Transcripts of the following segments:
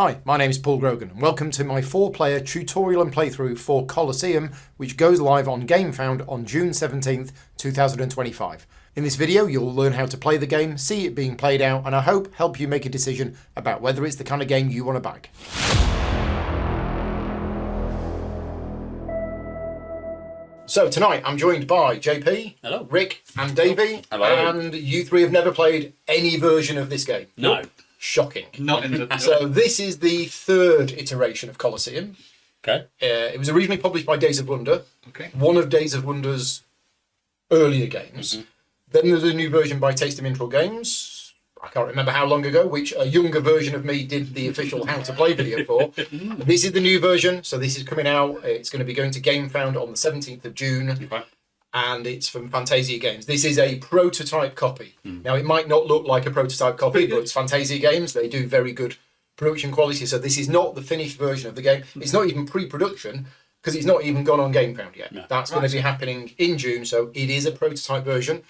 Hi, my name is Paul Grogan and welcome to my 4-player tutorial and playthrough for Colosseum, which goes live on GameFound on June 17th, 2025. In this video you'll learn how to play the game, see it being played out, and I hope help you make a decision about whether it's the kind of game you want to bag. So tonight I'm joined by JP, hello, Rick and Davey. Hello. And you three have never played any version of this game. No. Shocking. Not in the... So this is the third iteration of Colosseum. Okay. It was originally published by Days of Wonder. Okay. One of Days of Wonder's earlier games. Mm-hmm. Then there's a new version by Taste of Intro Games. I can't remember how long ago, which a younger version of me did the official How to Play video for. This is the new version, so this is coming out. It's going to be going to GameFound on the 17th of June. Okay. And it's from Fantasia Games. This is a prototype copy. Now, it might not look like a prototype copy, but it's Fantasia Games. They do very good production quality, so this is not the finished version of the game. It's not even pre-production, because it's not even gone on GameFound yet. No. That's going to be happening in June, so it is a prototype version.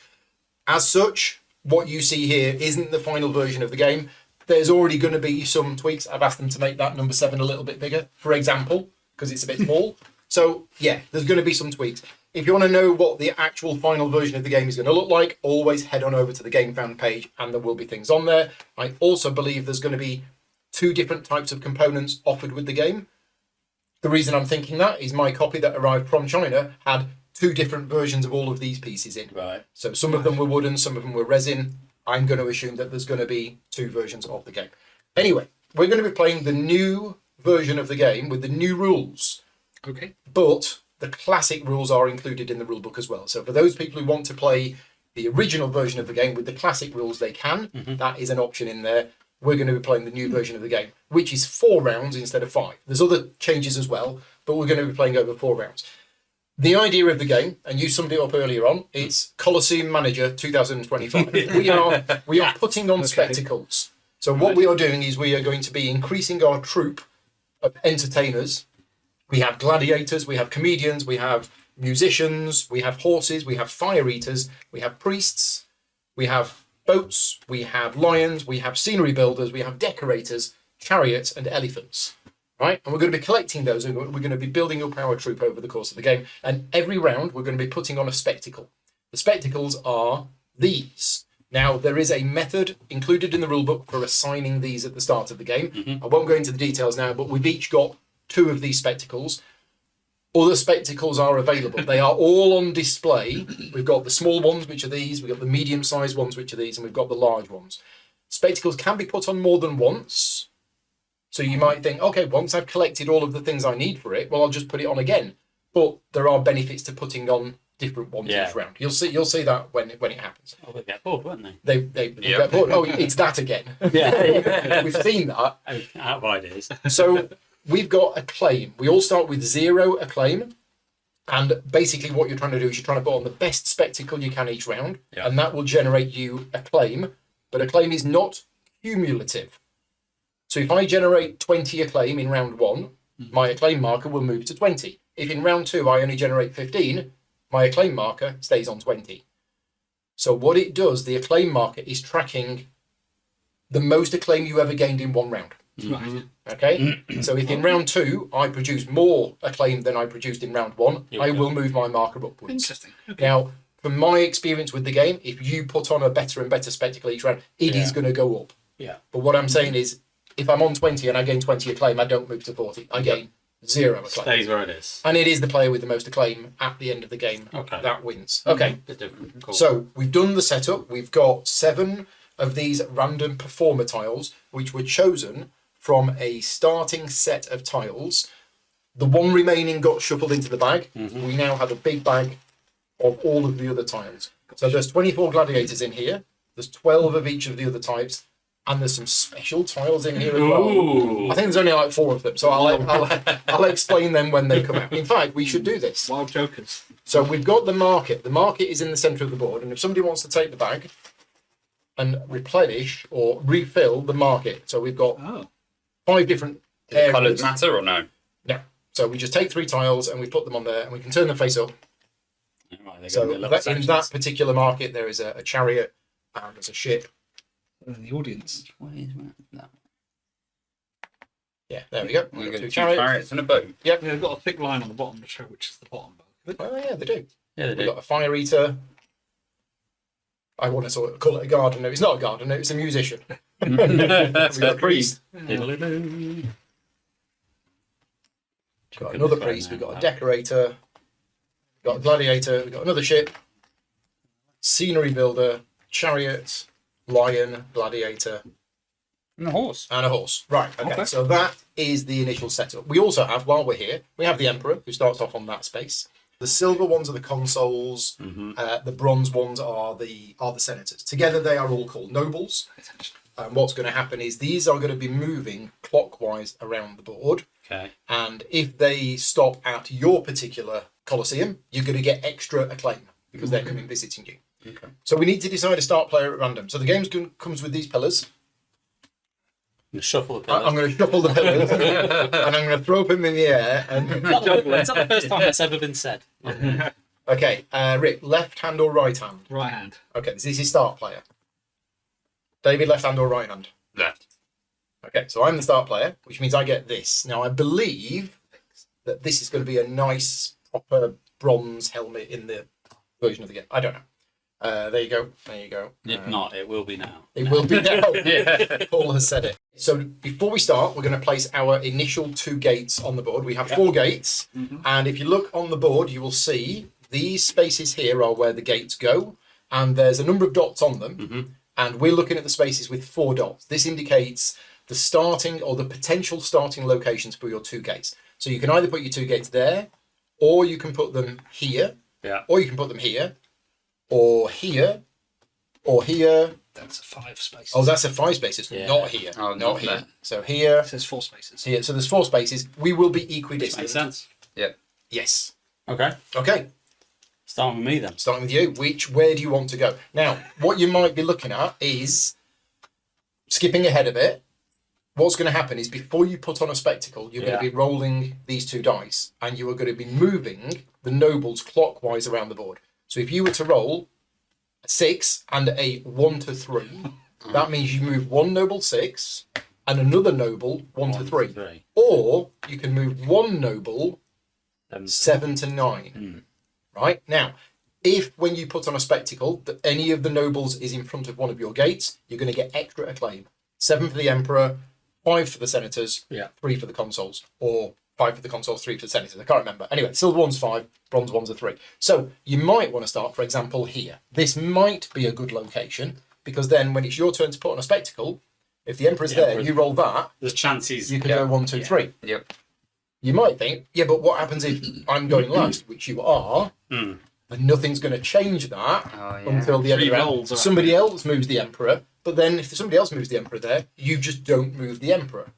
As such, what you see here isn't the final version of the game. There's already going to be some tweaks. I've asked them to make that number 7 a little bit bigger, for example, because it's a bit small. So, yeah, there's going to be some tweaks. If you want to know what the actual final version of the game is going to look like, always head on over to the GameFound page and there will be things on there. I also believe there's going to be 2 different types of components offered with the game. The reason I'm thinking that is my copy that arrived from China had 2 different versions of all of these pieces in. Right. So some of them were wooden, some of them were resin. I'm going to assume that there's going to be 2 versions of the game. Anyway, we're going to be playing the new version of the game with the new rules. Okay. But the classic rules are included in the rulebook as well. So for those people who want to play the original version of the game with the classic rules, they can. That is an option in there. We're going to be playing the new version of the game, which is 4 rounds instead of 5. There's other changes as well, but we're going to be playing over 4 rounds. The idea of the game, and you summed it up earlier on, it's Colosseum Manager 2025. we are putting on spectacles. So what we are doing is we are going to be increasing our troupe of entertainers. We have gladiators, we have comedians, we have musicians, we have horses, we have fire eaters, we have priests, we have boats, we have lions, we have scenery builders, we have decorators, chariots and elephants. Right? And we're going to be collecting those and we're going to be building up our troop over the course of the game. And every round we're going to be putting on a spectacle. The spectacles are these. Now, there is a method included in the rulebook for assigning these at the start of the game. I won't go into the details now, but we've each got 2 of these spectacles. Other spectacles are available. They are all on display. We've got the small ones, which are these. We've got the medium-sized ones, which are these. And we've got the large ones. Spectacles can be put on more than once. So you might think, okay, once I've collected all of the things I need for it, well, I'll just put it on again. But there are benefits to putting on different ones each round. You'll see that when it happens. Oh, they get bored, won't they? They get bored. Oh, it's that again. Yeah. We've seen that. Out of ideas. So we've got acclaim. We all start with 0 acclaim. And basically what you're trying to do is you're trying to put on the best spectacle you can each round. Yeah. And that will generate you acclaim. But acclaim is not cumulative. So if I generate 20 acclaim in round 1, my acclaim marker will move to 20. If in round 2 I only generate 15, my acclaim marker stays on 20. So what it does, the acclaim marker is tracking the most acclaim you ever gained in 1 round. Right. Okay? So if in round 2 I produce more acclaim than I produced in round 1, I will move my marker upwards. Interesting. Okay. Now, from my experience with the game, if you put on a better and better spectacle each round, it is going to go up. Yeah. But what I'm saying is, if I'm on 20 and I gain 20 acclaim, I don't move to 40. I gain 0 acclaim. Stays where it is. And it is the player with the most acclaim at the end of the game that wins. Okay. Bit different. Cool. So we've done the setup. We've got 7 of these random performer tiles, which were chosen from a starting set of tiles. The 1 remaining got shuffled into the bag. We now have a big bag of all of the other tiles. So there's 24 gladiators in here. There's 12 of each of the other types. And there's some special tiles in here as well. Ooh. I think there's only like 4 of them, so I'll explain them when they come out. In fact, we should do this. Wild jokers. So we've got the market. The market is in the centre of the board, and if somebody wants to take the bag and replenish or refill the market, so we've got 5 different areas. Colours matter or no? No. So we just take 3 tiles and we put them on there, and we can turn them face up. Right, So in that particular market, there is a chariot and there's a ship. In the audience. Which way is that? Yeah, there we go. We're We've got going to two two chariots. chariots and a boat. Yep. Yeah, they've got a thick line on the bottom to show which is the bottom bow. Oh, yeah, they do. Yeah, they We've do. got a fire eater. I want to sort of call it a gardener. It's not a gardener, it's a musician. We've got a priest. Diddly-doo. We've got another priest. We've got a decorator. We've got a gladiator. We've got another ship. Scenery builder. Chariot. Lion. Gladiator. And a horse. And a horse. Right, okay. Okay. So that is the initial setup. We also have, while we're here, we have the Emperor, who starts off on that space. The silver ones are the consuls. The bronze ones are the senators. Together they are all called nobles. And what's going to happen is these are going to be moving clockwise around the board. Okay. And if they stop at your particular Colosseum, you're going to get extra acclaim because they're coming visiting you. Okay. So we need to decide a start player at random. So the game comes with these pillars. You shuffle the pillars. I'm going to shuffle the pillars and I'm going to throw them in the air. And Is that the first time that's ever been said? okay, Rick, left hand or right hand? Right hand. Okay, this is your start player. David, left hand or right hand? Left. Okay, so I'm the start player, which means I get this. Now, I believe that this is going to be a nice, proper bronze helmet in the version of the game. I don't know. There you go. There you go. If not, it will be now. It will be now. Yeah. Paul has said it. So before we start, we're going to place our initial 2 gates on the board. We have 4 gates. And if you look on the board, you will see these spaces here are where the gates go. And there's a number of dots on them. And we're looking at the spaces with 4 dots. This indicates the starting or the potential starting locations for your 2 gates. So you can either put your 2 gates there, or you can put them here, Yeah. or you can put them here, or here, or here. That's 5 spaces. Oh, that's a 5 spaces, Yeah. not here. Oh, not not here. there. So here, It says 4 spaces. here. So there's 4 spaces. We will be equidistant. Makes sense. Yep. Yes. Okay. Okay. Starting with me then. Starting with you. Where do you want to go? Now, what you might be looking at is skipping ahead a bit. What's going to happen is before you put on a spectacle, you're going to be rolling these 2 dice, and you are going to be moving the nobles clockwise around the board. So if you were to roll a 6 and a 1 to 3, that means you move 1 noble 6 and another noble 1 to 3. Or you can move 1 noble 7 to 9. Right? Now, if when you put on a spectacle that any of the nobles is in front of one of your gates, you're going to get extra acclaim. 7 for the Emperor, 5 for the Senators, 3 for the Consuls, or 5 for the Consuls, 3 for the Senators. I can't remember. Anyway, silver one's 5, bronze one's a 3. So you might want to start, for example, here. This might be a good location, because then when it's your turn to put on a spectacle, if the Emperor's there, you roll that, There's chances. you can go 1, 2, 3. Yep. You might think, yeah, but what happens if I'm going last, which you are, and nothing's going to change that until the end of the round. rolls are Somebody else moves the Emperor, but then if somebody else moves the Emperor there, you just don't move the Emperor.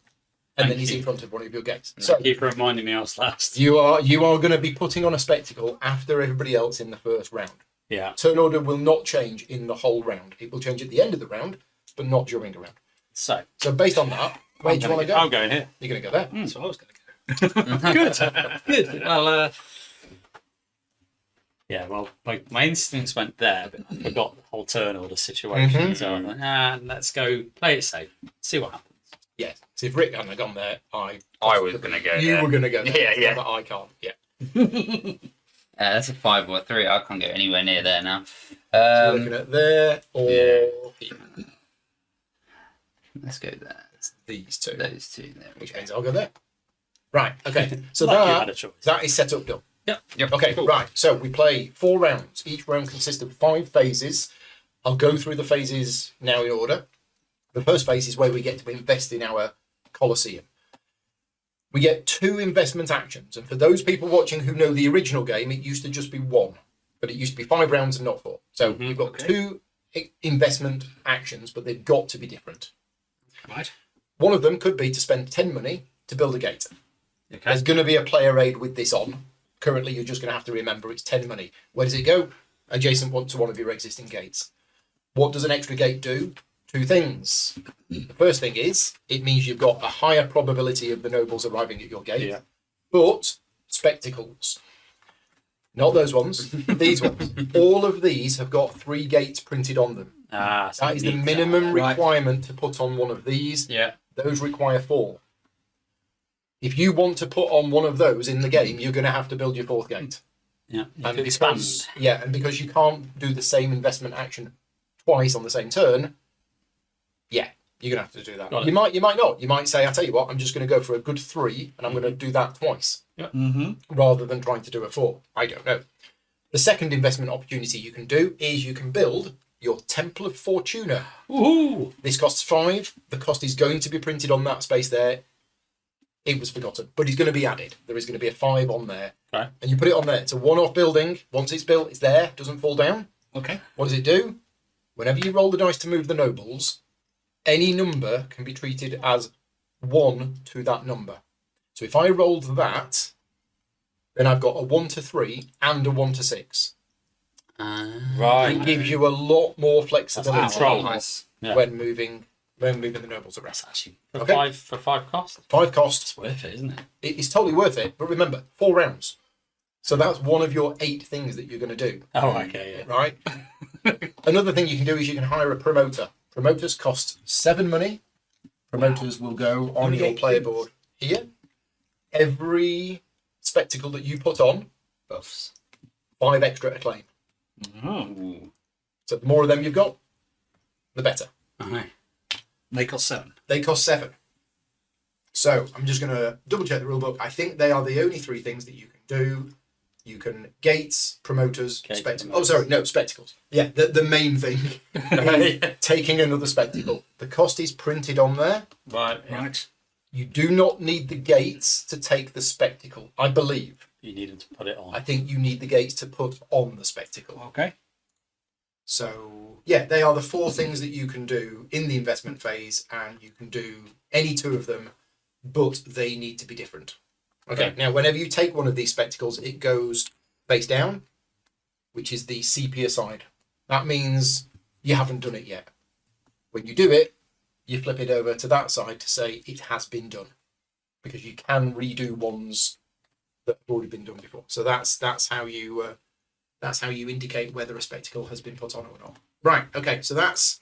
And then he's in front of one of your gates. So Keep reminding me I was last. you are going to be putting on a spectacle after everybody else in the first round. Yeah. Turn order will not change in the whole round. It will change at the end of the round, but not during the round. So So based on that, where do you want to go? I'm going here. You're going to go there. That's what I was going to go. Good. Well, yeah. Well, my instincts went there, but I forgot the whole turn order situation. So I'm like, let's go play it safe. See what happens. Yeah. So if Rick hadn't gone there, I was going to go you there. were going to go there. Yeah. But I can't. Yeah. That's a 5 or 3. I can't go anywhere near there now. So looking at there or here. Let's go there. It's these 2. Those 2 there. Which means I'll go there. Right. Okay. So Like you had a choice. that is set up done. Yep. Okay. Right. So we play 4 rounds. Each round consists of 5 phases. I'll go through the phases now in order. The first phase is where we get to invest in our Colosseum. We get 2 investment actions, and for those people watching who know the original game, it used to just be 1, but it used to be 5 rounds and not 4. So you've got 2 investment actions, but they've got to be different. Right. One of them could be to spend 10 money to build a gate. Okay. There's going to be a player aid with this on. Currently, you're just going to have to remember it's 10 money. Where does it go? Adjacent to one of your existing gates. What does an extra gate do? 2 things. The first thing is, it means you've got a higher probability of the nobles arriving at your gate. Yeah. But spectacles. Not those ones, these ones. All of these have got 3 gates printed on them. So That is the you need minimum Right. requirement to put on one of these. Yeah. Those require 4. If you want to put on one of those in the game, you're going to have to build your 4th gate. Yeah. You And could because, expand. and because you can't do the same investment action twice on the same turn, you're going to have to do that. Got it. You might not. You might say, I tell you what, I'm just going to go for a good 3 and I'm going to do that twice rather than trying to do a 4. I don't know. The second investment opportunity you can do is you can build your Temple of Fortuna. Ooh. This costs 5. The cost is going to be printed on that space there. It was forgotten, but it's going to be added. There is going to be a 5 on there. Okay. And you put it on there. It's a one-off building. Once it's built, it's there. Doesn't fall down. Okay. What does it do? Whenever you roll the dice to move the nobles, any number can be treated as 1 to that number. So if I rolled that, then I've got a 1 to 3 and a 1 to 6. Right. It gives you a lot more flexibility That's control. Nice. Yeah. when moving the nobles around. That's actually for Okay. five costs. 5 costs. It's worth it, isn't it? It's totally worth it. But remember, 4 rounds. So that's one of your 8 things that you're going to do. Oh, okay, yeah. Right? Another thing you can do is you can hire a promoter. Promoters cost 7 money. Promoters will go on Only your 8 player things. board here. Every spectacle that you put on buffs 5 extra acclaim. Oh. Ooh. So the more of them you've got, the better. Uh-huh. They cost 7. They cost 7. So I'm just going to double check the rule book. I think they are the only 3 things that you can do. You can gates, promoters, Gates, spectacles. promoters. Oh, sorry, no, spectacles. Yeah, the main thing is taking another spectacle. The cost is printed on there. Right. Yeah. Right. You do not need the gates to take the spectacle, I believe. You need them to put it on. I think you need the gates to put on the spectacle. Okay. So, yeah, they are the 4 things that you can do in the investment phase, and you can do any 2 of them, but they need to be different. Okay, now whenever you take one of these spectacles, it goes face down, which is the sepia side. That means you haven't done it yet. When you do it, you flip it over to that side to say it has been done, because you can redo ones that have already been done before. So that's how you indicate whether a spectacle has been put on or not. Right. Okay. So that's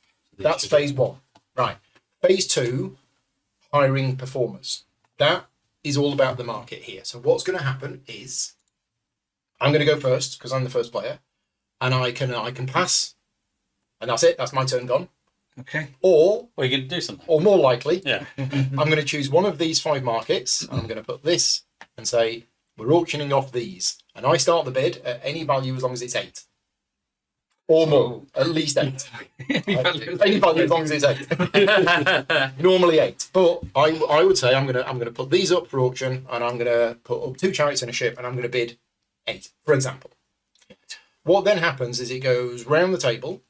phase 1. Right. Phase 2, hiring performers. That is all about the market here. So what's going to happen is I'm going to go first because I'm the first player, and I can pass, and that's it. That's my turn gone. Okay. Or Well, you're going to do something. more likely, Yeah. I'm going to choose one of these 5 markets, and I'm going to put this and say we're auctioning off these, and I start the bid at any value as long as it's 8 or more, at least 8. Any value as long as it's 8. Normally 8, but I would say I'm gonna put these up for auction, and I'm gonna put up 2 chariots and a ship, and I'm gonna bid 8, for example. What then happens is it goes round the table,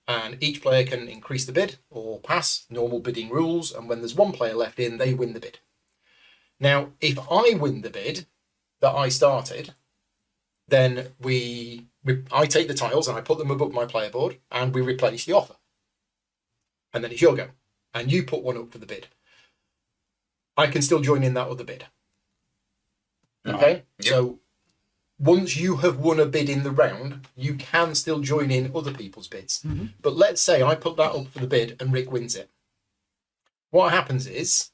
and each player can increase the bid or pass, normal bidding rules, and when there's 1 player left in, they win the bid. Now, if I win the bid that I started, then I take the tiles and I put them above my player board, and we replenish the offer. And then it's your go. And you put one up for the bid. I can still join in that other bid. Okay? Yep. So once you have won a bid in the round, you can still join in other people's bids. Mm-hmm. But let's say I put that up for the bid and Rick wins it. What happens is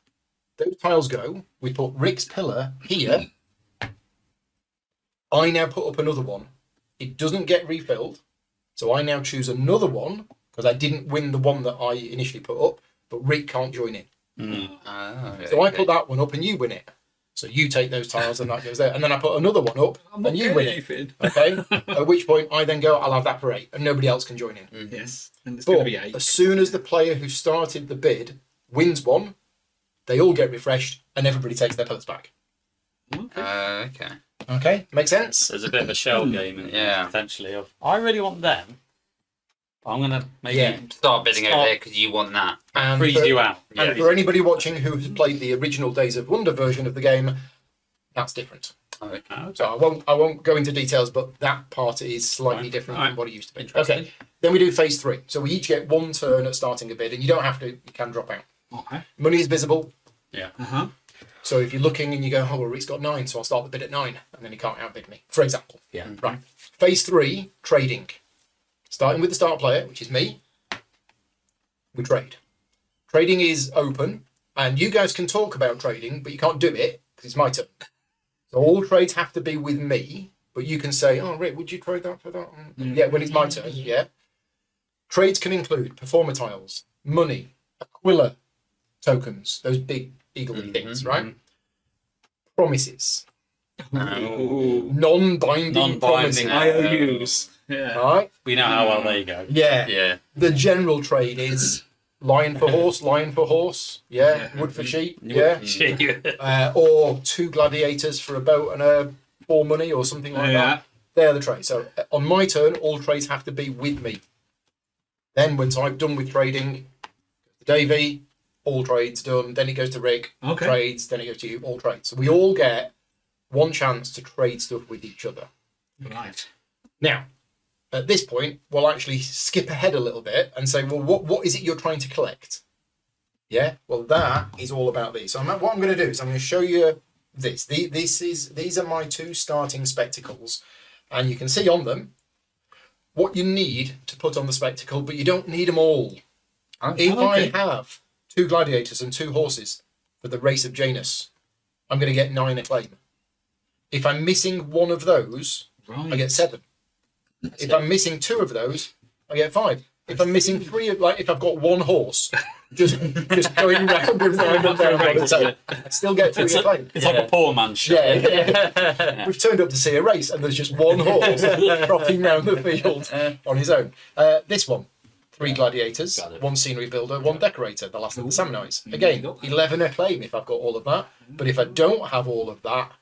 those tiles go, we put Rick's pillar here. I now put up another one. It doesn't get refilled. So I now choose another one because I didn't win the one that I initially put up, but Rick can't join in. Oh, So I put that one up and you win it. So you take those tiles and that goes there. And then I put another one up and you win it. Okay? At which point I then go, I'll have that for 8 and nobody else can join in. Yes. And it's going to But be 8. as soon as the player who started the bid wins one, they all get refreshed and everybody takes their pillars back. Okay. Okay? Make sense? There's a bit of a shell game in there, Yeah. potentially. Of I really want them. But I'm going to maybe Yeah. Start bidding over here because you want that. And freeze for- you out. And for anybody watching who has played the original Days of Wonder version of the game, that's different. Okay. So I won't go into details, but that part is slightly Right. different Right. from what it used to be. Interesting. Okay. Then we do phase 3. So we each get 1 turn at starting a bid, and you don't have to. You can drop out. Okay. Money is visible. Yeah. Uh-huh. So if you're looking and you go, oh, well, Rick's got 9, so I'll start the bid at 9, and then he can't outbid me, for example. Yeah. Right. Phase 3, trading. Starting with the start player, which is me, we trade. Trading is open, and you guys can talk about trading, but you can't do it because it's my turn. So all trades have to be with me, but you can say, oh, Rick, would you trade that for that? Yeah, when it's my turn, yeah. Trades can include performer tiles, money, Aquila tokens, those big eagle things, right? Promises. Non-binding promises. IOUs. Yeah. Right? We know how well they go. Yeah. Yeah. The general trade is lion for horse, yeah. Wood for sheep, yeah. Or 2 gladiators for a boat and 4 money or something like that. They're the trades. So on my turn, all trades have to be with me. Then once I've done with trading, Davey, all trades done. Then it goes to Rick, trades. Then it goes to you, all trades. So we all get one chance to trade stuff with each other. Right. Now, at this point, we'll actually skip ahead a little bit and say, well, what is it you're trying to collect? Yeah, well, that is all about these. So what I'm going to do is I'm going to show you this. These are my 2 starting spectacles, and you can see on them what you need to put on the spectacle, but you don't need them all. If I have 2 gladiators and 2 horses for the race of Janus, I'm going to get 9 acclaim. If I'm missing one of those, I get 7. If I'm missing 2 of those, I get 5. If I'm missing 3 of, like, if I've got 1 horse, just going round and round and round, I still get 3 acclaim. It's like a poor man's show. Yeah. We've turned up to see a race, and there's just 1 horse trotting round the field on his own. This one, 3 gladiators, 1 scenery builder, 1 decorator, the last of the Samnites. Again, 11 acclaim if I've got all of that. But if I don't have all of that,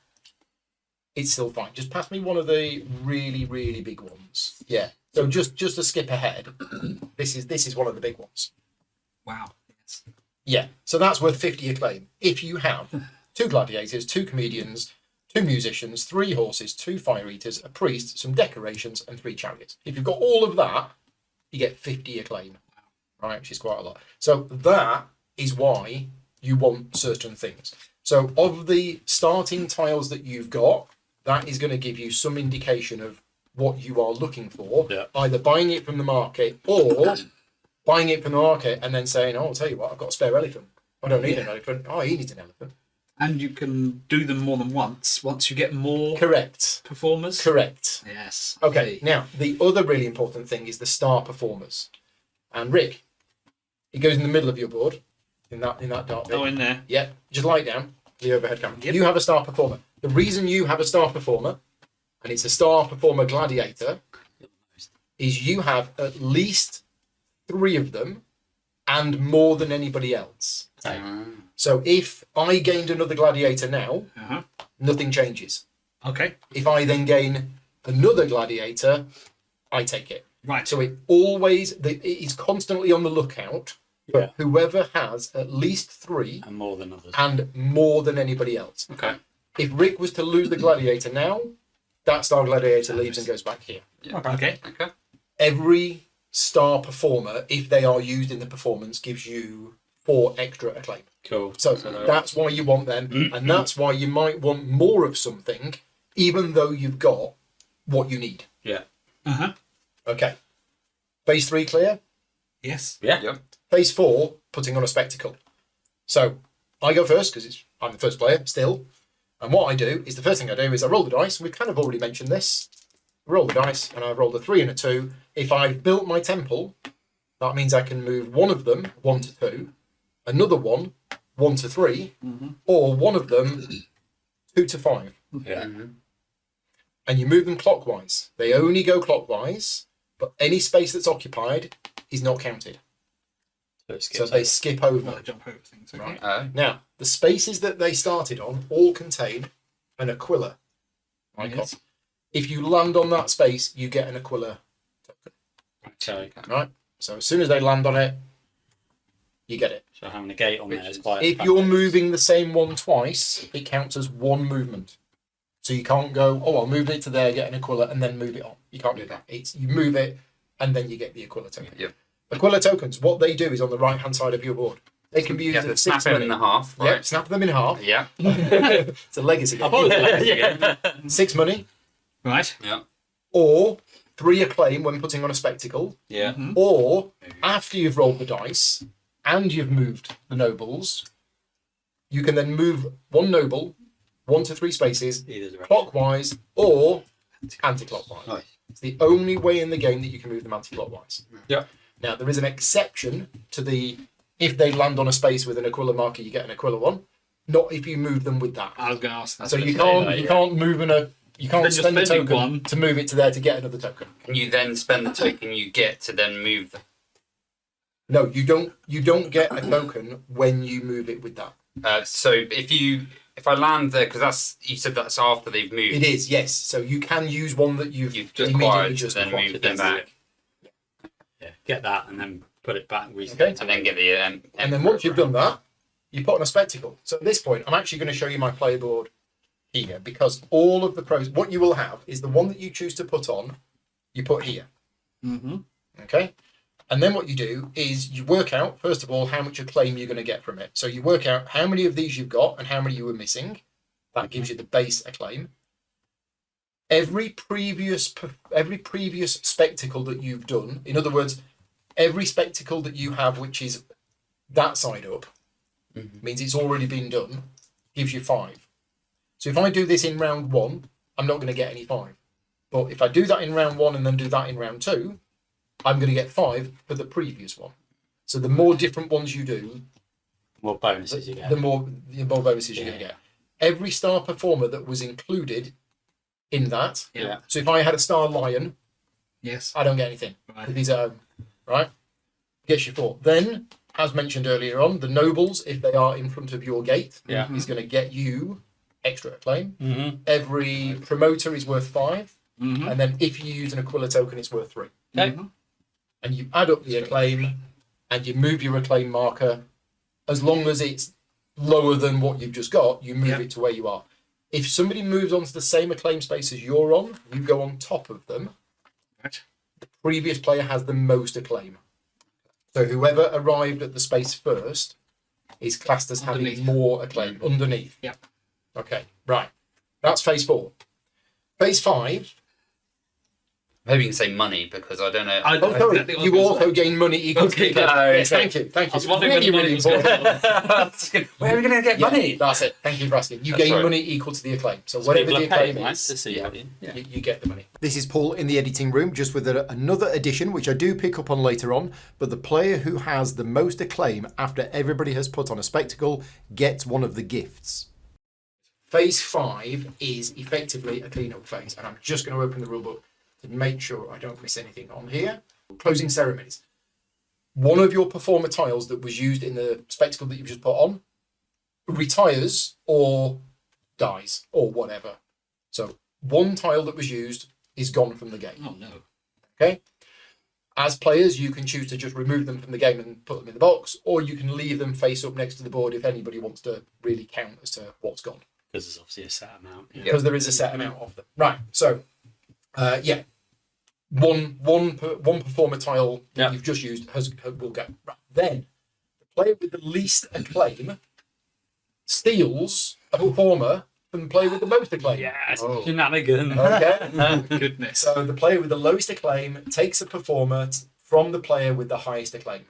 it's still fine. Just pass me one of the really, really big ones. Yeah. So just to skip ahead, this is one of the big ones. Wow. Yes. Yeah. So that's worth 50 acclaim. If you have 2 gladiators, 2 comedians, 2 musicians, 3 horses, 2 fire eaters, a priest, some decorations, and 3 chariots. If you've got all of that, you get 50 acclaim. Right, which is quite a lot. So that is why you want certain things. So of the starting tiles that you've got, that is going to give you some indication of what you are looking for, either buying it from the market or buying it from the market and then saying, oh, I'll tell you what, I've got a spare elephant. I don't need an elephant. Oh, he needs an elephant. And you can do them more than once you get more Correct. performers. Correct. Yes. Okay, now the other really important thing is the star performers. And Rick, it goes in the middle of your board, in that dark bit. Oh, in there. Yeah, just lie down, the overhead camera. Yep. You have a star performer. The reason you have a star performer, and it's a star performer gladiator, is you have at least 3 of them and more than anybody else. So if I gained another gladiator now, nothing changes. Okay. If I then gain another gladiator, I take it. Right. So it is constantly on the lookout for whoever has at least 3 And more than others. and more than anybody else. Okay. If Rick was to lose the gladiator now, that star gladiator leaves and goes back here. Okay. Okay. Every star performer, if they are used in the performance, gives you 4 extra acclaim. Cool. So that's why you want them, and that's why you might want more of something, even though you've got what you need. Yeah. Okay. Phase 3 clear? Yes. Yeah. Yep. Phase 4, putting on a spectacle. So I go first because I'm the first player still. And what I do is the first thing I do is I roll the dice. We've kind of already mentioned this. Roll the dice, and I rolled a 3 and a 2. If I've built my temple, that means I can move one of them 1 to 2, another one 1 to 3, or one of them 2 to 5. Yeah. And you move them clockwise. They only go clockwise, but any space that's occupied is not counted. So they skip over. Oh, jump over things. Okay. Right. Now, the spaces that they started on all contain an Aquila icon. Yes. If you land on that space, you get an Aquila token. Right? So as soon as they land on it, you get it. So having a gate on there is quite. If you're moving the same one twice, it counts as 1 movement. So you can't go, oh, I'll move it to there, get an Aquila, and then move it on. You can't do that. It's you move it, and then you get the Aquila token. Yep. Aquila tokens, what they do is on the right-hand side of your board. They can be used at 6 snap money. it in half. Yeah, Right. snap them in half. Yeah. It's a legacy game. 6 money, Right. Yeah. or 3 acclaim when putting on a spectacle, Yeah. or after you've rolled the dice and you've moved the nobles, you can then move 1 noble 1 to 3 spaces, Either direction. clockwise or anti-clockwise. Nice. It's the only way in the game that you can move them anti-clockwise. Yeah. Now, there is an exception to the, if they land on a space with an Aquila marker, you get an Aquila one. Not if you move them with that. I was going to ask that. So you can't move you can't Then you're spend a spending token one. to move it to there to get another token. Can you then spend the token you get to then move the... No, you don't. You don't get a token when you move it with that. So if I land there, because you said that's after they've moved. It is, yes. So you can use one that you've just immediately acquired just to then acquired. move them back. Yeah, get that and then put it back. Okay. And then get the... And then once you've done that, you put on a spectacle. So at this point, I'm actually going to show you my player board here, because all of the pros, what you will have is the one that you choose to put on, you put here. Mm-hmm. Okay. And then what you do is you work out, first of all, how much acclaim you're going to get from it. So you work out how many of these you've got and how many you were missing. That gives you the base acclaim. Every previous spectacle that you've done, in other words, every spectacle that you have which is that side up, means it's already been done, gives you 5. So if I do this in round 1, I'm not going to get any 5. But if I do that in round 1 and then do that in round 2, I'm going to get 5 for the previous one. So the more different ones you do, More bonuses you get. the more bonuses you're going to get. Every star performer that was included in that. Yeah. So if I had a star lion, Yes. I don't get anything. Right. If he's at home, right? Gets you 4. Then, as mentioned earlier on, the nobles, if they are in front of your gate, Yeah. is going to get you extra acclaim. Mm-hmm. Every promoter is worth 5. Mm-hmm. And then if you use an Aquila token, it's worth 3. Okay. Mm-hmm. And you add up the acclaim and you move your acclaim marker. As long as it's lower than what you've just got, you move it to where you are. If somebody moves onto the same acclaim space as you're on, you go on top of them. Right. The previous player has the most acclaim. So whoever arrived at the space first is classed as Underneath. having more acclaim underneath. Yep. Okay, right. That's phase 4. Phase 5. Maybe you can say money, because I don't know. Oh, sorry. exactly what I was You gonna also say. gain money equal to the acclaim. no, Yes, okay. thank you. Thank you. I was wondering really, when the really money was important. Where are we going to get Yeah, money? that's it. Thank you for asking. You That's gain right. money equal to the acclaim. So whatever People the are paying, acclaim right, is, to see yeah, yeah. you get the money. This is Paul in the editing room, just with another addition, which I do pick up on later on. But the player who has the most acclaim after everybody has put on a spectacle gets one of the gifts. Phase 5 is effectively a clean-up phase, and I'm just going to open the rulebook to make sure I don't miss anything on here. Closing ceremonies. One of your performer tiles that was used in the spectacle that you've just put on retires or dies or whatever. So one tile that was used is gone from the game. Oh, no. Okay. As players, you can choose to just remove them from the game and put them in the box, or you can leave them face up next to the board if anybody wants to really count as to what's gone. Because there's obviously a set amount. Yeah. Because there is a set amount of them. Right. So, one performer tile that you've just used will go. Right. Then the player with the least acclaim steals a performer from the player with the most acclaim. Yes, Oh. shenanigans. Okay. Goodness. So the player with the lowest acclaim takes a performer from the player with the highest acclaim.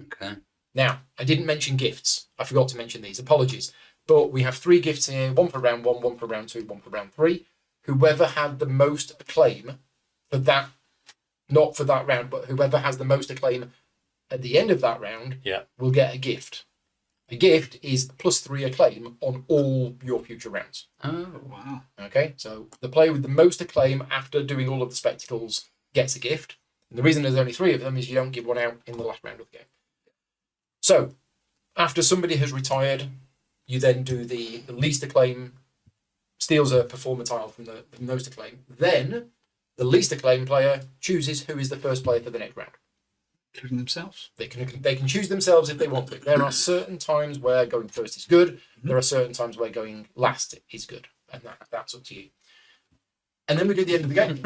Okay. Now, I didn't mention gifts. I forgot to mention these. Apologies. But we have 3 gifts here, 1 for round 1, 1 for round 2, 1 for round 3. Whoever had the most acclaim for that, not for that round, but whoever has the most acclaim at the end of that round will get a gift. The gift is +3 acclaim on all your future rounds. Oh. Wow. Okay, so the player with the most acclaim after doing all of the spectacles gets a gift. And the reason there's only 3 of them is you don't give one out in the last round of the game. So, after somebody has retired, you then do the least acclaim, steals a performer tile from the most acclaim. Then, the least acclaim player chooses who is the first player for the next round. Including themselves. They can choose themselves if they want to. There are certain times where going first is good. There are certain times where going last is good. And that's up to you. And then we do the end of the game.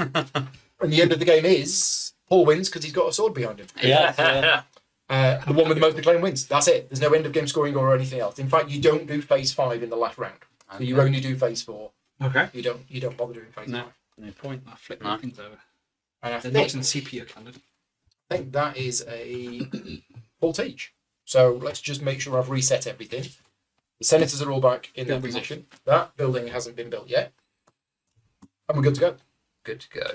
And the end of the game is Paul wins because he's got a sword behind him. Yeah. The one with the most acclaim wins. That's it. There's no end of game scoring or anything else. In fact, you don't do phase 5 in the last round. So you only do phase 4. Okay. You don't bother doing phase 5. No point. I'll flip No. things over. And I They're think, not in sepia coloured. that is a full teach. So let's just make sure I've reset everything. The senators are all back in their Building position. That building hasn't been built yet. And we're good to go. Good to go.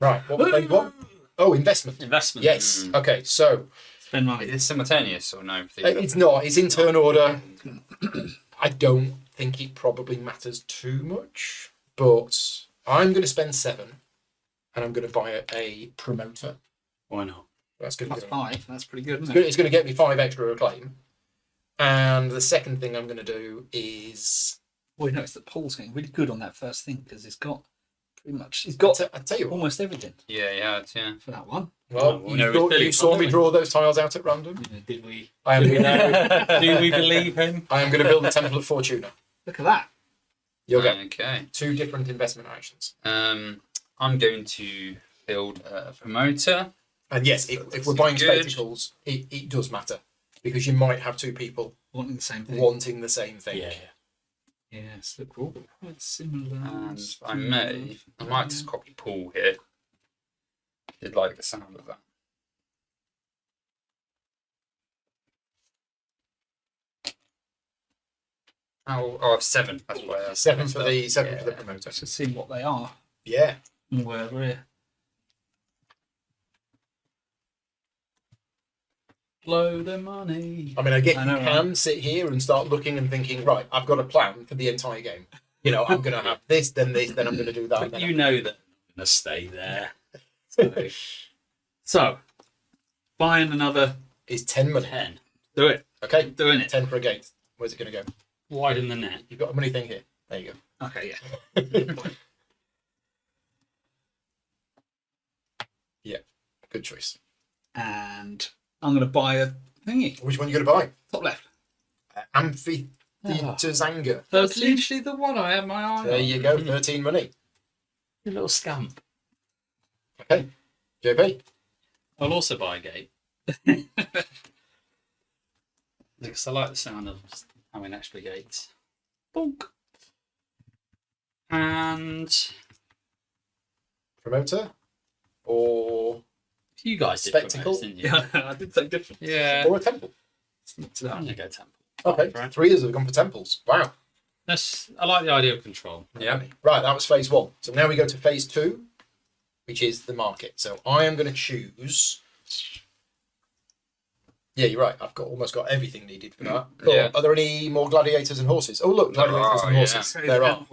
Right, what was phase one? Oh, investment. Investment. Yes. Okay, so Spend Is money. it simultaneous or no? For the it's not. It's in turn order. I don't think it probably matters too much, but I'm going to spend 7, and I'm going to buy a promoter. Why not? That's going That's to 5. That's pretty good, it's isn't going, it? it's going to get me 5 extra acclaim. And the second thing I'm going to do is Well, you notice that Paul's getting really good on that first thing because he's got pretty much. He's got I tell you what. almost everything yeah. for that one. Well, well, you, no, thought, it's you saw me Philip, draw those tiles out at random. Did we? I am. Do we know? Do we believe him? I am going to build the Temple of Fortuna. Look at that. You'll get Okay. 2 different investment actions. I'm going to build a promoter. And yes, if we're buying spectacles, it does matter because you might have 2 people Wanting the same thing. wanting the same thing. Yeah. Yes, look, we're all quite similar. And I might just copy Paul here. Did like the sound of that. Oh, I have 7. That's why I 7 for the promoter. Let's just see what they are. Yeah. And where we're here. Blow the money. I mean, I get I know, you can sit here and start looking and thinking, right, I've got a plan for the entire game. You know, I'm going to have this, then I'm going to do that. But then you know that I'm going to stay there. So, buying another. It's 10 money. 10. Do it. Okay, Doing it. 10 for a gate. Where's it going to go? Widen the net. You've got a money thing here. There you Okay, go. yeah. Yeah, good choice. And I'm going to buy a thingy. Which one are you going to buy? Top left. Amphitheatre Zanger. That's literally the one I had my eye There on. you go, 13 money. You little scamp. Okay, JP. I'll also buy a gate. Because I like the sound of having extra gates. Bonk. And Promoter or you guys did Spectacle? promotes, didn't you? Yeah, I did say different. Yeah. or a temple? I'm going to go temple. Okay, Right. 3 years have gone for temples. Wow. I like the idea of control. Yeah. Right, that was phase 1. So now we go to phase 2, which is the market. So I am going to choose. Yeah, you're right. I've almost got everything needed for that. Cool. Yeah. Are there any more gladiators and horses? Oh, look, gladiators and yeah. horses. There are.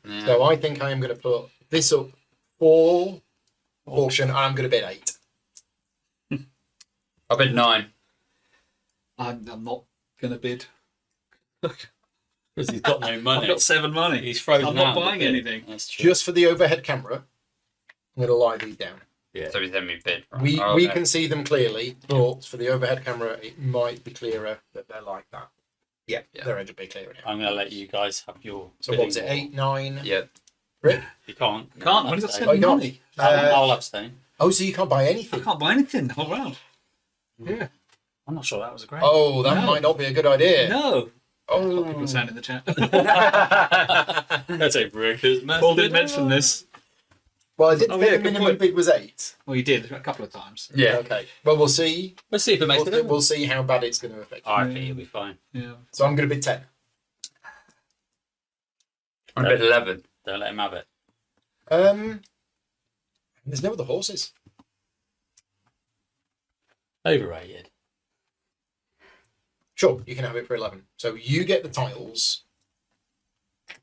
Yeah. So I think I am going to put this up for auction, and I'm going to bid 8. I bid 9. I'm not going to bid. Because he's got no money. I've got 7 money. He's frozen I'm not out of buying the bid. anything. That's true. Just for the overhead camera, I'm going to lie these down. Yeah. So he's letting me bid. Right? We Oh, we okay. can see them clearly, but for the overhead camera, it might be clearer that they're like that. Yeah, Yeah. they're a bit clearer now. I'm going to let you guys have your. So what was it? bidding 8, 9? Yeah. Rick? You can't. Can't. I've only got abstain. 7 you can't. money. I'll abstain. Oh, so you can't buy I anything? can't buy anything the whole round. Yeah. I'm not sure that was a great. Oh, that No. might not be a good idea. No. People Oh, saying in the chat. That's a breakers. Paul didn't mention this. well, I did Oh, think yeah, the good minimum point. bid was 8. Well, you did a couple of times. Yeah. Okay. Well, we'll see. Let's see if it makes a We'll, difference. we'll see how bad it's going to affect you. I think it'll be fine. Yeah. So I'm going to bid 10. I bid 11. Don't let him have it. There's no other horses. Overrated. Sure, you can have it for 11. So you get the tiles.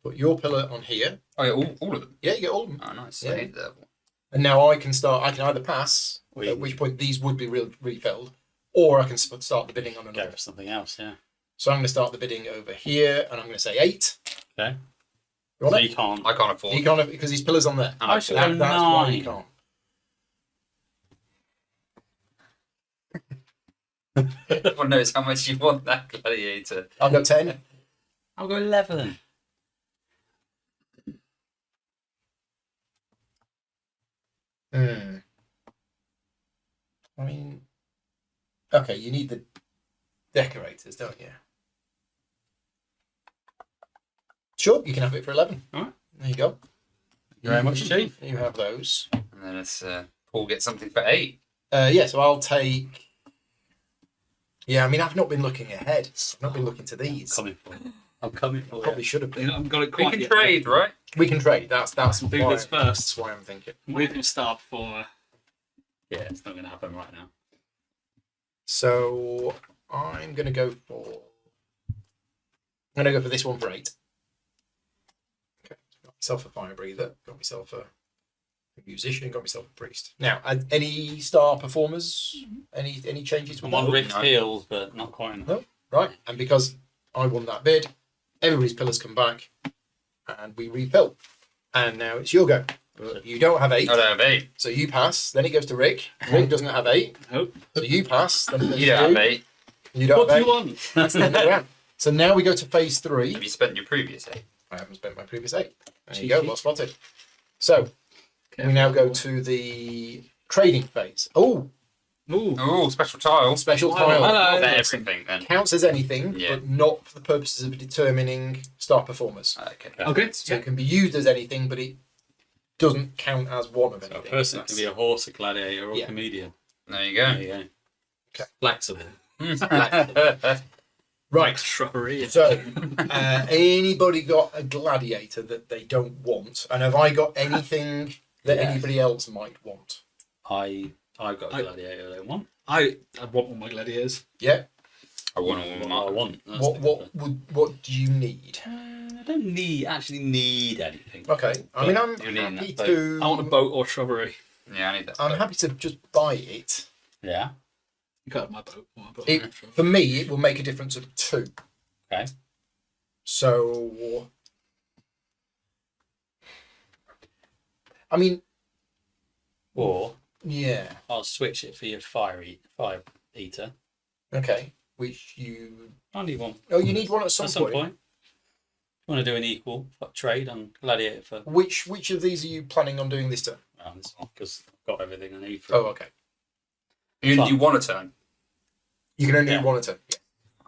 Put your pillar on here. Oh yeah, all of them. Yeah, you get all of them. Oh nice. Yeah. I need that one. And now I can either pass, We- at which point these would be refilled, or I can start the bidding on Go another. for something else, yeah. So I'm going to start the bidding over here, and I'm going to say 8. Okay. You want So it? you can't. I can't afford. You can't, because his pillar's on there. And I should bought- go That's why you 9. can't. Everyone knows how much you want that gladiator. I'll go 10. I'll go 11. I mean, okay, you need the decorators, don't you? Sure, you can have it for 11. All right. There you go. Thank you very much, Chief. You have those. And then it's Paul gets something for 8. Yeah, so I'll take. Yeah, I mean, I've not been looking ahead. I've not been looking to these. Coming for you. I'm coming for Probably should have I been. haven't got it We quite can yet. trade, right? We can trade. That's Do why, this first. that's why I'm thinking. With your star performer. Yeah, it's not going to happen right now. So I'm going to go for. I'm going to go for this one for 8. Okay, got myself a fire breather. Got myself a musician. Got myself a priest. Now, any star performers? Any changes with I'm on that? Rick's heels, but not quite enough. No. Right, and because I won that bid, everybody's pillars come back, and we refill. And now it's your go. But you don't have 8, I don't have 8. so you pass. Then it goes to Rick. Rick doesn't have 8, Nope. so you pass. Then it goes You to don't have 8. You don't What do have you 8. want? That's the end of the round. So now we go to phase 3. Have you spent your previous 8? I haven't spent my previous 8. There you Cheeky. go, well spotted. So we now go to the trading phase. Oh, Ooh. Oh, special tile. special Oh, tile. hello. That's everything then. Counts as anything, Yeah. but not for the purposes of determining star performers. Okay. Okay. So it can be used as anything, but it doesn't count as one of So a anything. person can be a horse, a gladiator, or Yeah. a comedian. There you There go. you go. Okay. Flexible. Right. Shrubbery. So, anybody got a gladiator that they don't want? And have I got anything that Yes. anybody else might want? I've got a gladiator I don't want. I want all my gladiators. Yeah. I want all of What I mine. want. That's What do you need? I don't actually need anything. Okay. I mean, I'm You're needing happy that to. I want a boat or shrubbery. Yeah, I need that. I'm happy to just buy it. Yeah. You got my boat. My boat. It for me, it will make a difference of 2. Okay. So, I mean, Or yeah. I'll switch it for your fire eater. Okay. Which you? I need one Oh, you need one at some, at some point. point. You want to do an equal trade on gladiator for Which of these are you planning on doing this turn? rounds because I've got everything I need for Oh, okay. You want a turn? You can only Yeah. do one at a turn. Yeah.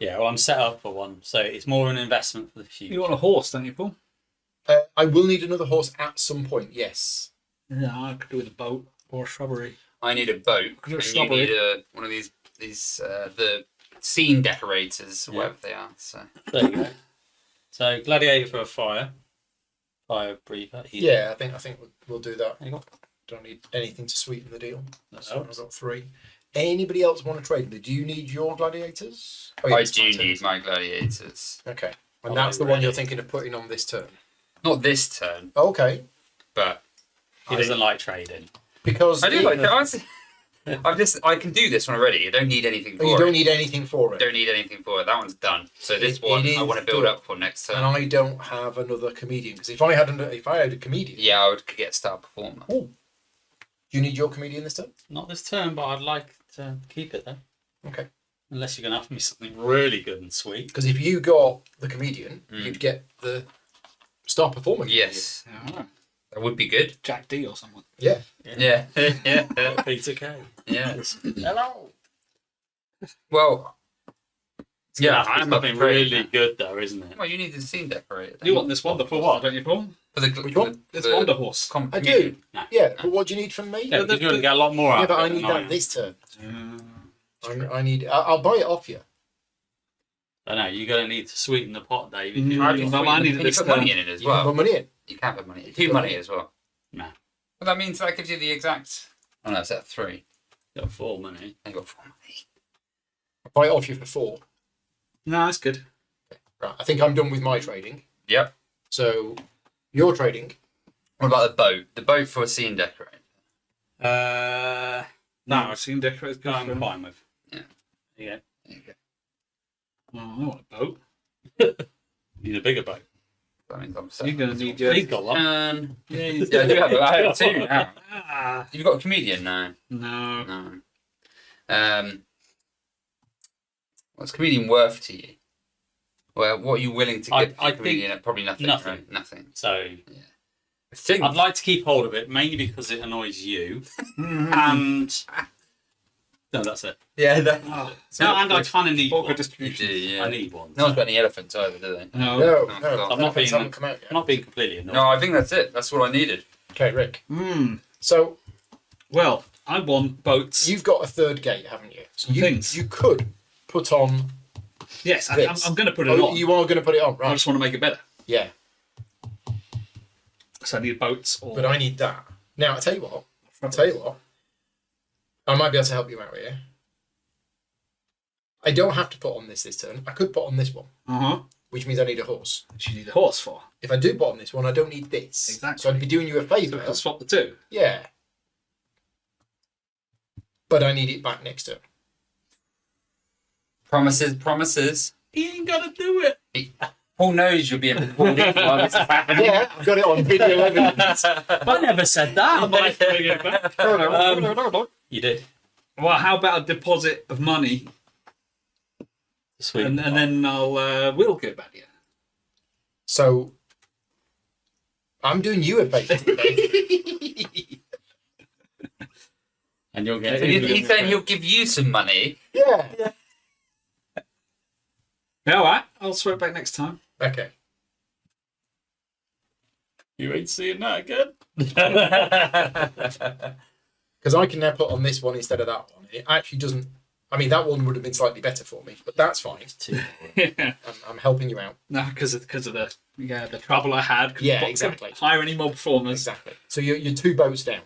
Yeah, well, I'm set up for one, so it's more an investment for the future. You want a horse, don't you, Paul? I will need another horse at some point. Yes. Yeah, I could do with a boat or a shrubbery. I need a boat. Could you And you stop need it? one of these the scene decorators, or whatever they are. So There you go. So gladiator for a fire breather. Yeah, I think we'll do that. There you go. Don't need anything to sweeten the deal. That So I've helps. got 3. Anybody else want to trade? Do you need your gladiators? Oh, I it's my do turn, need isn't my gladiators. it? Okay. And Oh, that's the really? one you're thinking of putting on this turn. Not this turn, Okay. but He doesn't like trading. Because I do like that. Honestly, I can do this one already. I don't need anything for you it. don't need anything for it. Don't need anything for it. That one's done. So this It one is I want to build done. up for next And turn. I don't have another comedian because if I had a comedian, Yeah, I would get star performer. do you need your comedian this turn? Not this turn, but I'd like to keep it though. Okay. Unless you're going to offer me something really good and sweet. Because if you got the comedian, you'd get the star performer. Yes, Yeah. that would be good. Jack D or someone. Yeah. Yeah, yeah, Peter K. yeah. Hello. Well, yeah, I'm I'm up something for trading really that. good though, isn't it? Well, you need the scene decorator. then. You want this wonderful horse, don't you, Paul? for the Which one? This wonder horse. I do. Yeah, but what do you need from me? Yeah, because you're going to get a lot more out Yeah, but of I it need than that am. this turn. I need. I'll buy it off you. Mm. I know, you're going to need to sweeten the pot, David. Mm. I just No, thought I you needed can this put turn. money in it as You can well. put money in. You can put money. 2 money as well. Nah, But that means that gives you the exact. Oh no, it's at 3. you got 4 money. I got 4 money. I'll buy it off you for 4. No, that's good. Right. I think I'm done with my trading. Yep. So, your trading. What about the boat? The boat for a scene decorator. No, No, I've seen decorators go. I'm fine with. Yeah. Yeah. There you go. Oh, I want a boat. Need a bigger boat. That means I'm set. You're going to need your. He's got one. Yeah, Yeah, I do have. I have 2 now. Ah, You've got a comedian now. no. No. What's comedian worth to you? Well, what are you willing to I- give I the comedian? Probably nothing. nothing. Right? Nothing. So I think. I'd like to keep hold of it, mainly because it annoys you. And no, that's it. Yeah. That, Oh, No, and I kind of need Bulk one. of you distribution. do. Yeah. I need one. No one's got any elephants either, do they? No. No, no, no. I'm not elephants being- haven't come out yet. I'm not being completely annoyed. No, I think that's it. That's what I needed. Okay, Rick. So, well, I want boats. You've got a third gate, haven't you? So Things. you could put on Yes, this. I'm going to put it on. You are going to put it on, I right? just want to make it better. Yeah, So I need boats or. but I need that. Now, I tell you what. I might be able to help you out here. I don't have to put on this turn. I could put on this one, which means I need a horse. Which you need a horse for. If I do put on this one, I don't need this. Exactly. So I'd be doing you a So favour. we can swap the two. Yeah. But I need it back next turn. Promises. He ain't got to do it. Paul knows you're being recorded while this is happening. Yeah, I've got it on video evidence. I never said that. You did. Well, how about a deposit of money, Sweet. and then we'll get back to you. So I'm doing you a favour today. And you'll get. So he's saying he'll give you some money. Yeah. Yeah, all right. I'll swear it back next time. Okay. You ain't seeing that again. Because I can now put on this one instead of that one. It actually doesn't. I mean, that one would have been slightly better for me, but that's fine. I'm helping you out. No, because of the trouble I had. Yeah, Couldn't exactly. Hire any more performers. Exactly. So you're 2 boats down.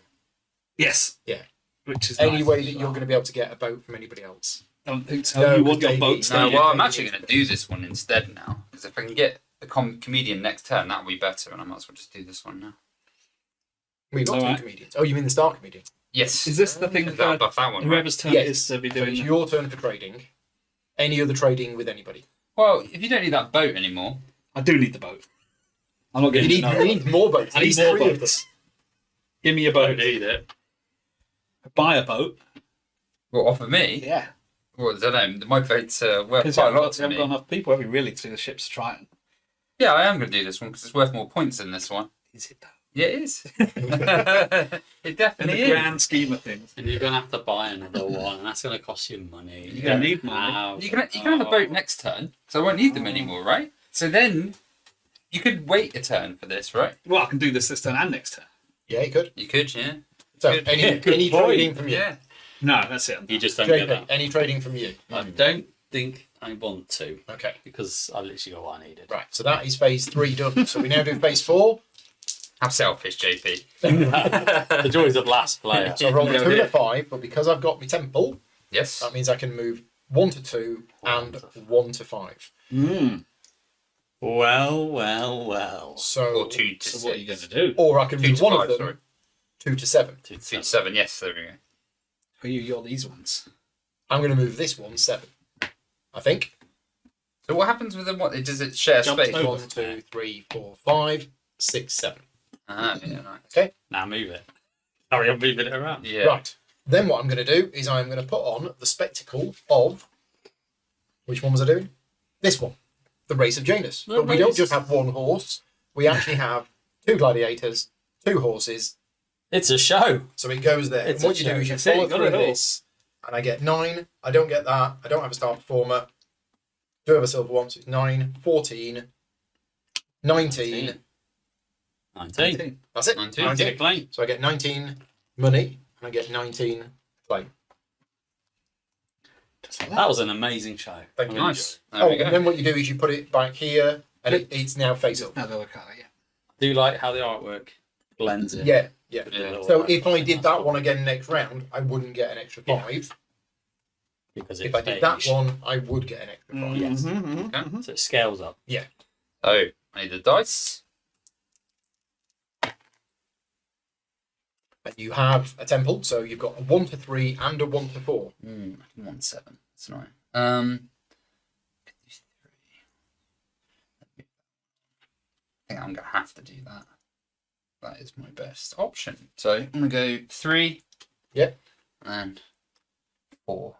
Yes. Yeah. Which is Any nice. way that you're going to be able to get a boat from anybody else. I don't think so. No, You want your Davey, boats no, No, down. well, I'm actually going to do this one instead now. Because if I can get the comedian next turn, that'll be better. And I might as well just do this one now. We've got All 2 right. comedians. Oh, you mean the star comedian? Yes. Is this the thing That'll for buff that one, right? whoever's turn Yes. it is to be So doing it's that? your turn for trading. Any other trading with anybody? Well, if you don't need that boat anymore, I do need the boat. I'm not You getting need, you need more boats. I At need least more 3 of them. boats. Give me a boat. Need it. Buy a boat. well, off of me, Yeah. well, I don't know, my boat's worth Because quite a we lot to haven't me. got enough people, have we, really, to do the ship's trying? Yeah, I am going to do this one because it's worth more points than this one. Is it, though? Yeah, it is. it In definitely the is. grand scheme of things. And you're gonna have to buy another one, and that's gonna cost you money. You're going to need money. How- You can have a boat next turn, so I won't need them anymore, right? So then you could wait a turn for this, right? Well, I can do this turn and next turn. Yeah, you could. You could, yeah. So, Good. any Good point. trading from you? Yeah. No, that's it. You just don't get JP, that. any trading from you? I don't think I want to Okay. because I literally got what I needed. Right, so that is phase 3 done. So we now do phase 4. How selfish, JP. The joys of last player. So I rolled a 2 and a 5, but because I've got my temple, Yes. that means I can move 1 to 2 and 1 to 5. Well. So, Or 2 to So 6. what are you going to do? or I can 2 move to one 5, of them sorry. 2 to 7. 2 to 7, yes, there we go. Are you're these ones. I'm going to move this one 7. I think. So what happens with them? What does it share Jump space? over. 1, 2, 3, 4, 5, 6, 7. Ah, yeah, right. Okay. Now move it. Sorry, I'm moving it around. Yeah. Right. Then what I'm going to do is I'm going to put on the spectacle of. Which one was I doing? This one. The Race of Janus. The But we don't race. just have one horse. We actually have 2 gladiators, 2 horses. It's a show. So it goes there. It's And what a you do show. is you That's it, follow you got through it all. this. And I get 9. I don't get that. I don't have a star performer. Do have a silver one. So it's 9, 14, 19. 19. That's it. 19. 19. Get a claim. So I get 19 money and I get 19 claim. Just like that. That was an amazing show. Thank you. Nice. There Oh, we go. and then what you do is you put it back here and it's now face up. Now the other colour, yeah. I do like how the artwork blends it. Yeah, yeah. Yeah. So if I did that one again next round, I wouldn't get an extra 5. Because If it's I did that beige. one, I would get an extra 5. Yes. Mm-hmm. So it scales up. So I need the dice. And you have a temple, so you've got a 1 to 3 and a 1 to 4. I can 1 7. That's annoying. Could do 3. I think I'm gonna have to do that. That is my best option. So I'm gonna go 3. Yep. And 4.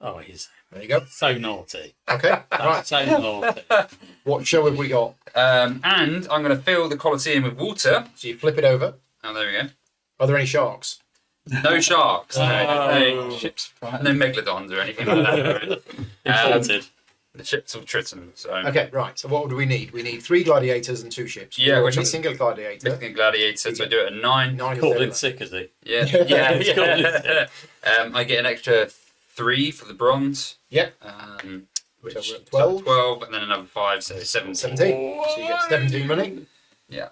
Oh, he's There you go. so naughty. Okay, right. That's so naughty. What show have we got? And I'm gonna fill the Colosseum with water. So you flip it over. Oh, there we go. Are there any sharks? No sharks. No, Ships. no megalodons or anything like that. Imported. The ships of Triton. So Okay, right. So what do we need? We need 3 gladiators and 2 ships. Yeah, We're which I'm- missing a gladiator. Missing gladiator, so I do it at 9. 9 is Called there. in sick, is he? Yeah, Yeah. yeah, Called yeah. I get an extra 3 for the bronze. Yep. which So we're at 12. 12, and then another 5, so 17. 17. So you get 17 money. Yeah,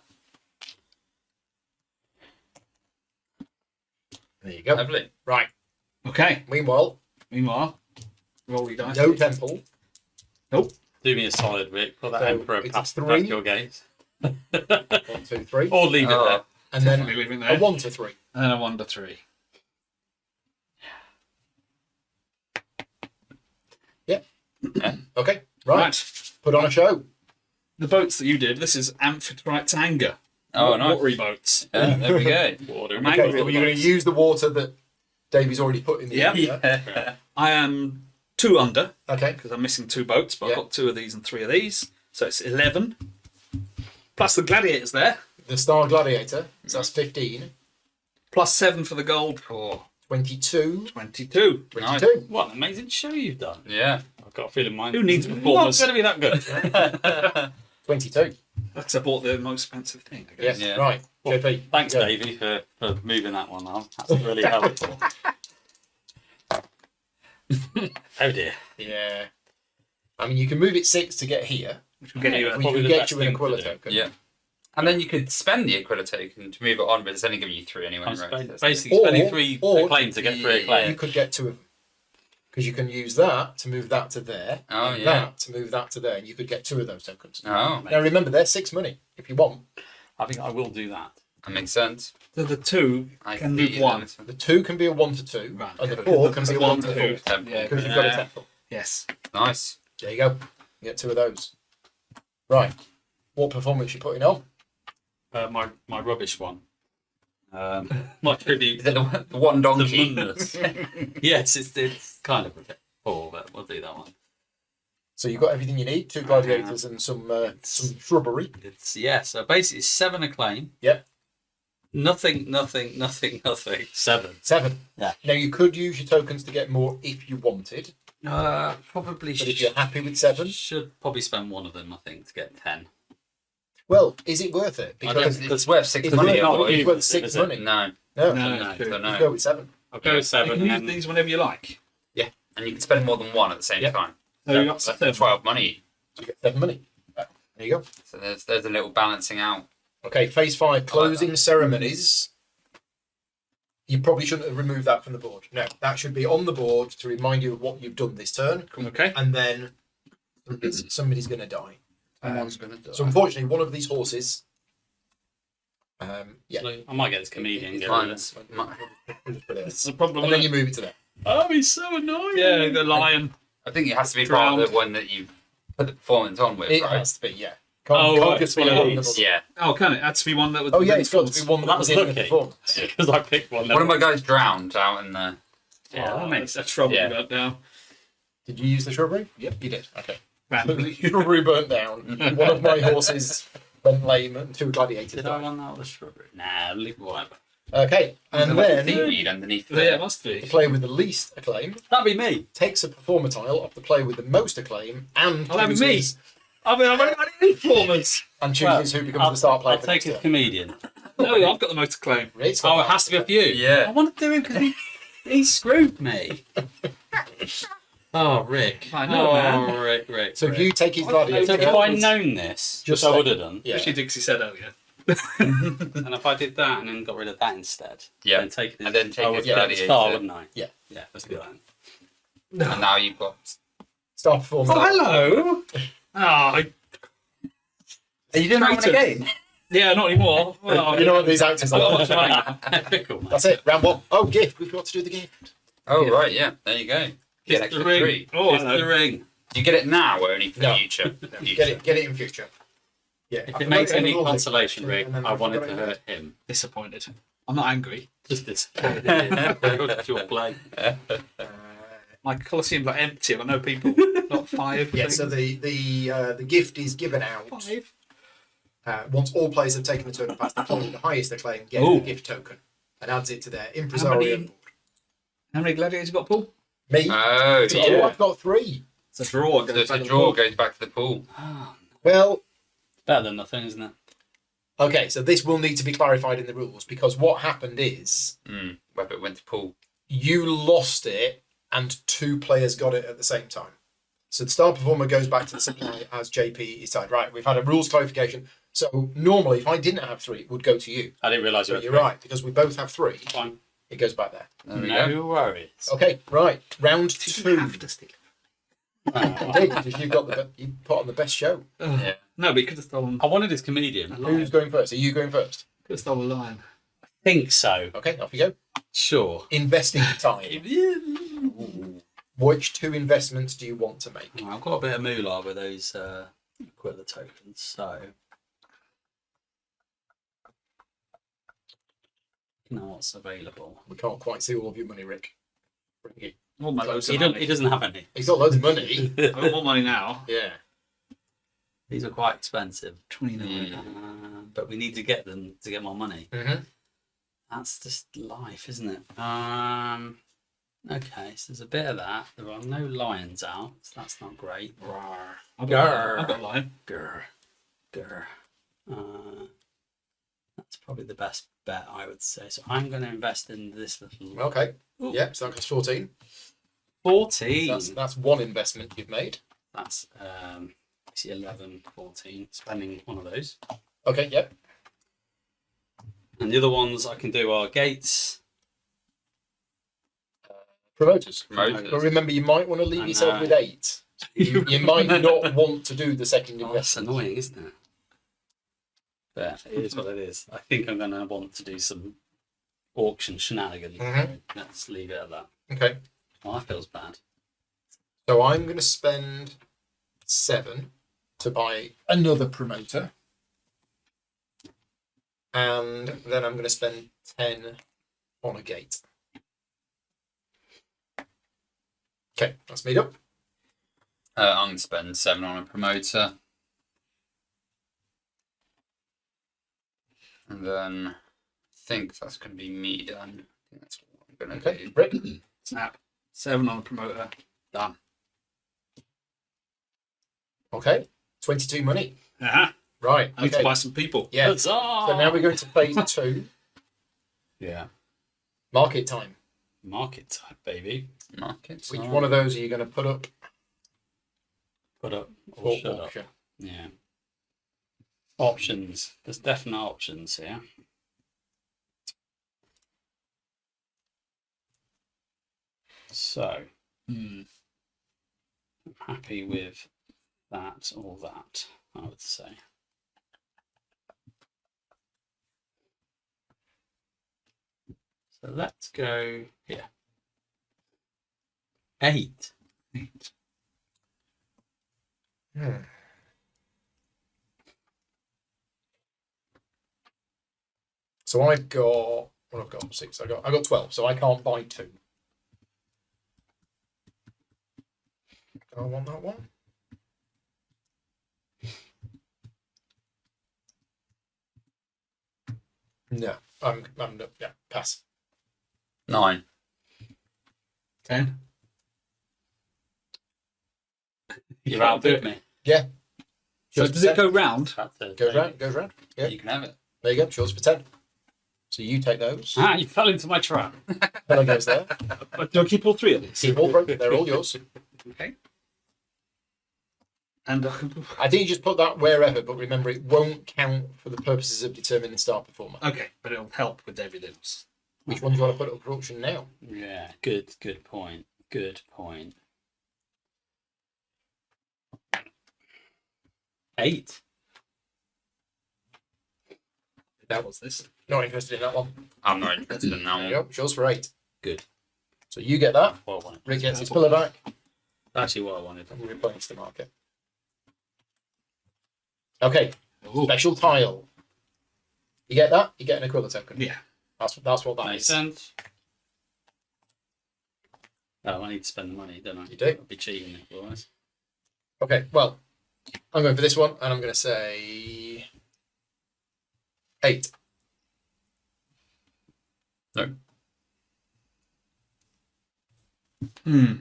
There you go. lovely. Right. Okay. Meanwhile, Meanwhile, roll your dice. no temple. Nope. Do me a solid, Rick. Put that So Emperor it's past 3. your gates. 1, 2, 3. Or leave it Oh. there. And then Definitely leaving a there. 1 to 3. And then a 1 to 3. Okay. Right. Put on a show. The boats that you did, this is Amphitrite's Anger. Oh, nice. Watery boats. Yeah, there we go. Water. I'm Okay, angry so at you're the going to boats. use the water that Davey's already put in the Yeah. area. I am 2 under Okay. because I'm missing 2 boats, but I've Yeah. got 2 of these and 3 of these. So it's 11. Plus the gladiators there. The Star Gladiator. So that's 15. Plus 7 for the gold for 22. 22. 22. What an amazing show you've done. Yeah. I've got a feeling mine. Who needs Not performers? going to be that good. 22. Because I bought the most expensive thing, I guess. Yes. Yeah. Right. JP. Thanks, go. Davey, for moving that one on. That's really helpful. Oh dear. Yeah. I mean, you can move it 6 to get here. Which will get you We a Probably could the get best you an thing to Aquila do. token. Yeah. And then you could spend the Aquila token to move it on, but it's only giving you 3 anyway, I'm right? basically Or- spending 3 or- acclaim to get 3 Yeah. acclaim. You could get 2 of them. Because you can use that to move that to there. Oh, and yeah. That to move that to there. And you could get 2 of those tokens. Oh, Now remember, they're 6 money if you want. I think I will do that. that makes sense. So the 2 I can beat move you 1. then. The 2 can be a 1 to 2. Right. And the Okay. 4 can be a 1 1 to to 4. 2. Temple. Yeah. Because you've got a Yeah. temple. Yes. Nice. There you go. You get 2 of those. Right. What performance you putting on? My rubbish one. My tribute Is it the one to donkey? Mundus. Yes, it's kind of a poor, but we'll do that one. So you've got everything you need: 2 gladiators and some shrubbery. So basically 7 acclaim. Yep. Nothing. 7. 7. Yeah. Now you could use your tokens to get more if you wanted, Probably but if you're happy with 7, should probably spend one of them, I think, to get 10. well, is it worth it? I Because don't- It's worth 6 it's money. worth, not otherwise. it's worth is 6 it? money. No. No, No, So just no. go with 7. I'll go with You 7 can use and then these whenever you like. And you can spend more than 1 at the same Yeah. time. So you got That's 7. 12 money. You get 7 money. There you go. So there's a little balancing out. Okay, phase 5, closing ceremonies. You probably shouldn't have removed that from the board. No, that should be on the board to remind you of what you've done this turn, Okay. and then somebody's going to die. Someone's going to die. So unfortunately, one of these horses. Yeah. So I might get this comedian. It's Get fine. rid of it. We'll just put it That's there. the problem. And then you move it to there. Oh, he's so annoying. Yeah, the lion. I think it has to be part of Drowned. the one that you put the performance on with, It right? has to be, yeah. Oh, Can't right, just be one of one these. of them. Yeah. Oh, can it? That's to be one that would. Oh yeah, it's got to be one that Well, was that's in the lucky. performance. Because I picked one. One of my guys drowned out in the. Yeah, that makes a trouble Yeah. about now. Did you use the shrubbery? Yep. You did. Okay. Randomly. The shrubbery burnt down. One of my horses went lame and 2 gladiators Did I died. run that with a shrubbery? Nah, leave whatever. Okay, and There's a then seaweed underneath Yeah, there. it must be. the player with the least acclaim That'd be me. takes a performer tile off the player with the most acclaim and Oh, that'd be chooses, I mean, I've only got any performers. and chooses who becomes the star player I'll for take next a turn. comedian. No, I've got the most acclaim. It's got Oh, it that. has to be off you. I Yeah. want to do him because he screwed me. Oh, Rick. I know, man. Rick. So if Rick. you take his So gladiator, So if I'd known this, Just which I say- would have done, yeah. Which Dixie said earlier. and if I did that and then got rid of that instead, Yeah. then take And then take I would his get the gladiator. star, wouldn't I? Yeah. Yeah, let's do that. And now you've got. star performer. Oh, hello. Oh, Are you doing that one again? yeah, not anymore. Well, You know what these actors I've got are. much money now. Pickle, man. That's it. Round 1. Oh, gift. We've got to do the gift. Oh, Yeah. right, yeah. There you go. Get It's extra the ring. 3. Oh, It's the hello. ring. Do you get it now or only for No. the future? Get it in future. Yeah. If I it forgot makes in the any rules, consolation, and Rick, then I wanted forgot to it. hurt him. Disappointed. I'm not angry. Just disappointed in your play. My Colosseum's like empty. I've got no people. Not 5. Yeah, so the gift is given out 5. once all players have taken the turn and passed the player with the highest acclaim gets Ooh. the gift token and adds it to their impresario. How many gladiators you got, Paul? Me? Oh, Oh, yeah. I've got 3. It's a draw. So it's a draw goes back to the pool. Well, Better than nothing, isn't it? okay, so this will need to be clarified in the rules because what happened is Whether it went to pool. you lost it and 2 players got it at the same time. So the star performer goes back to the supply as JP decided. Right, we've had a rules clarification. So normally, if I didn't have 3, it would go to you. I didn't realise you But were you're right, because we both have 3. Fine. It goes back there. There we go. No worries. Okay, right. Round You 2. have to steal Indeed, because you've got you put on the best show. it. Yeah. No, but you could have stolen. I wanted his comedian. Who's going first? Are you going first? Could have stolen a lion. Think so. Okay, off you go. Sure. Investing time. Which 2 investments do you want to make? I've got a bit of moolah with those Aquila tokens, so you know what's available. We can't quite see all of your money, Rick. Bring it. All my loads He, of don't, money. he doesn't have any. He's got loads of money. I've got more money now. Yeah. These are quite expensive, 29. but we need to get them to get more money. Mm-hmm. That's just life, isn't it? Okay, so there's a bit of that. There are no lions out, so that's not great. I've Grr. got a lion. Grr. Grr. That's probably the best bet, I would say. So I'm going to invest in this little... Okay. Ooh. Yeah, so that costs 14. 14! That's one investment you've made. That's 11, 14. Spending one of those. Okay, yep. And the other ones I can do are gates. Promoters. Promoters. But remember, you might want to leave I yourself know. with 8. You might not want to do the second Oh, that's investment. annoying, isn't it? But it is what it is. I think I'm going to want to do some auction shenanigans. Mhm. Let's leave it at that. Okay. Oh, that feels bad. So I'm going to spend 7 to buy another promoter. And then I'm going to spend 10 on a gate. Okay, that's made up. I'm going to spend 7 on a promoter. And then I think that's going to be me done. I think that's what I'm going to Okay, do. Rick. Snap. 7 on a promoter. Done. Okay, 22 money. Uh-huh. Right. I need to Okay. buy some people. Yeah. Huzzah! So now we're going to phase 2. Yeah. Market time. Market type, baby. Markets. Which one of those are you going to put up Put up or for shut up. auction? Yeah. Options. There's definite options here. So, Hmm. I'm happy with that or that, I would say. So let's go here. 8. Hmm. So I've got what I've got 6. I got 12. So I can't buy 2. Do I want that one? No, I'm yeah, pass. 9. 10. You're outbid me. Yeah. So Yours does for it 10. go round? That's it. Goes round, goes round. Yeah, You can have it. there you go. Yours for 10. So you take those. Ah, you fell into my trap. Fellow goes there. But do I keep all 3 of these? Keep all broken. They're all yours. Okay. And I think you just put that wherever, but remember it won't count for the purposes of determining star performer. okay, but it'll help with everything else. Which one do you want to put up for auction now? Yeah, good point. Good point. 8. That was this. Not interested in that one. I'm not interested in that There you one. go. Yours for 8. Good. So you get that. What I wanted. Rick gets his pillar back. Actually, what I wanted. And we replenish the market. Okay. Ooh. Special tile. You get that? You get an Aquila token. Yeah. That's what that Makes is. sense. Oh, I need to spend the money, don't I? You do. I'd be cheating it otherwise. Okay. Well, I'm going for this one, and I'm going to say 8. No. Hmm.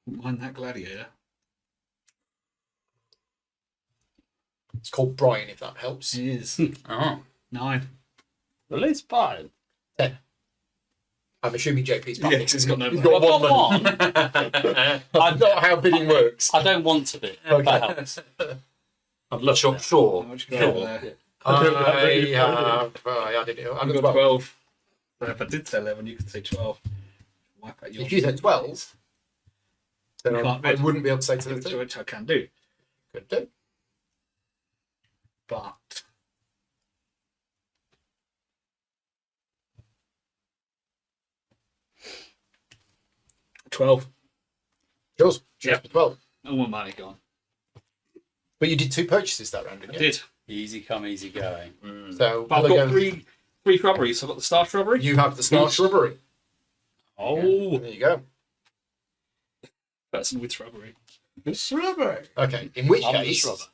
Wouldn't mind that gladiator. It's called Brian, if that helps. It is. Oh. 9. Well, it's fine. 10. I'm assuming JP's Yeah, back. 'cause he's got no He's money. got I've one got money. one. That's not how bidding works. I don't want to be. Okay. That helps. I'd love Sure, to. sure. How much you got Sure. over there? I have. I did it. I'm I've gonna got 12. 12. So if I did say 11, you could say 12. Wipe out your If you said 12, then You can't I bid. wouldn't be able to say to the which, two. which I can do, Could do. but 12. Yours. Yeah. Just 12. All my money gone. But you did 2 purchases that round, I didn't you? did. Easy come, easy going. So But I've we'll got go- three shrubberies. I've got the star shrubbery. You have the star shrubbery. Oh, There you go. Person with shrubbery. Shrubbery. Okay. In which I'm the case, shrubber.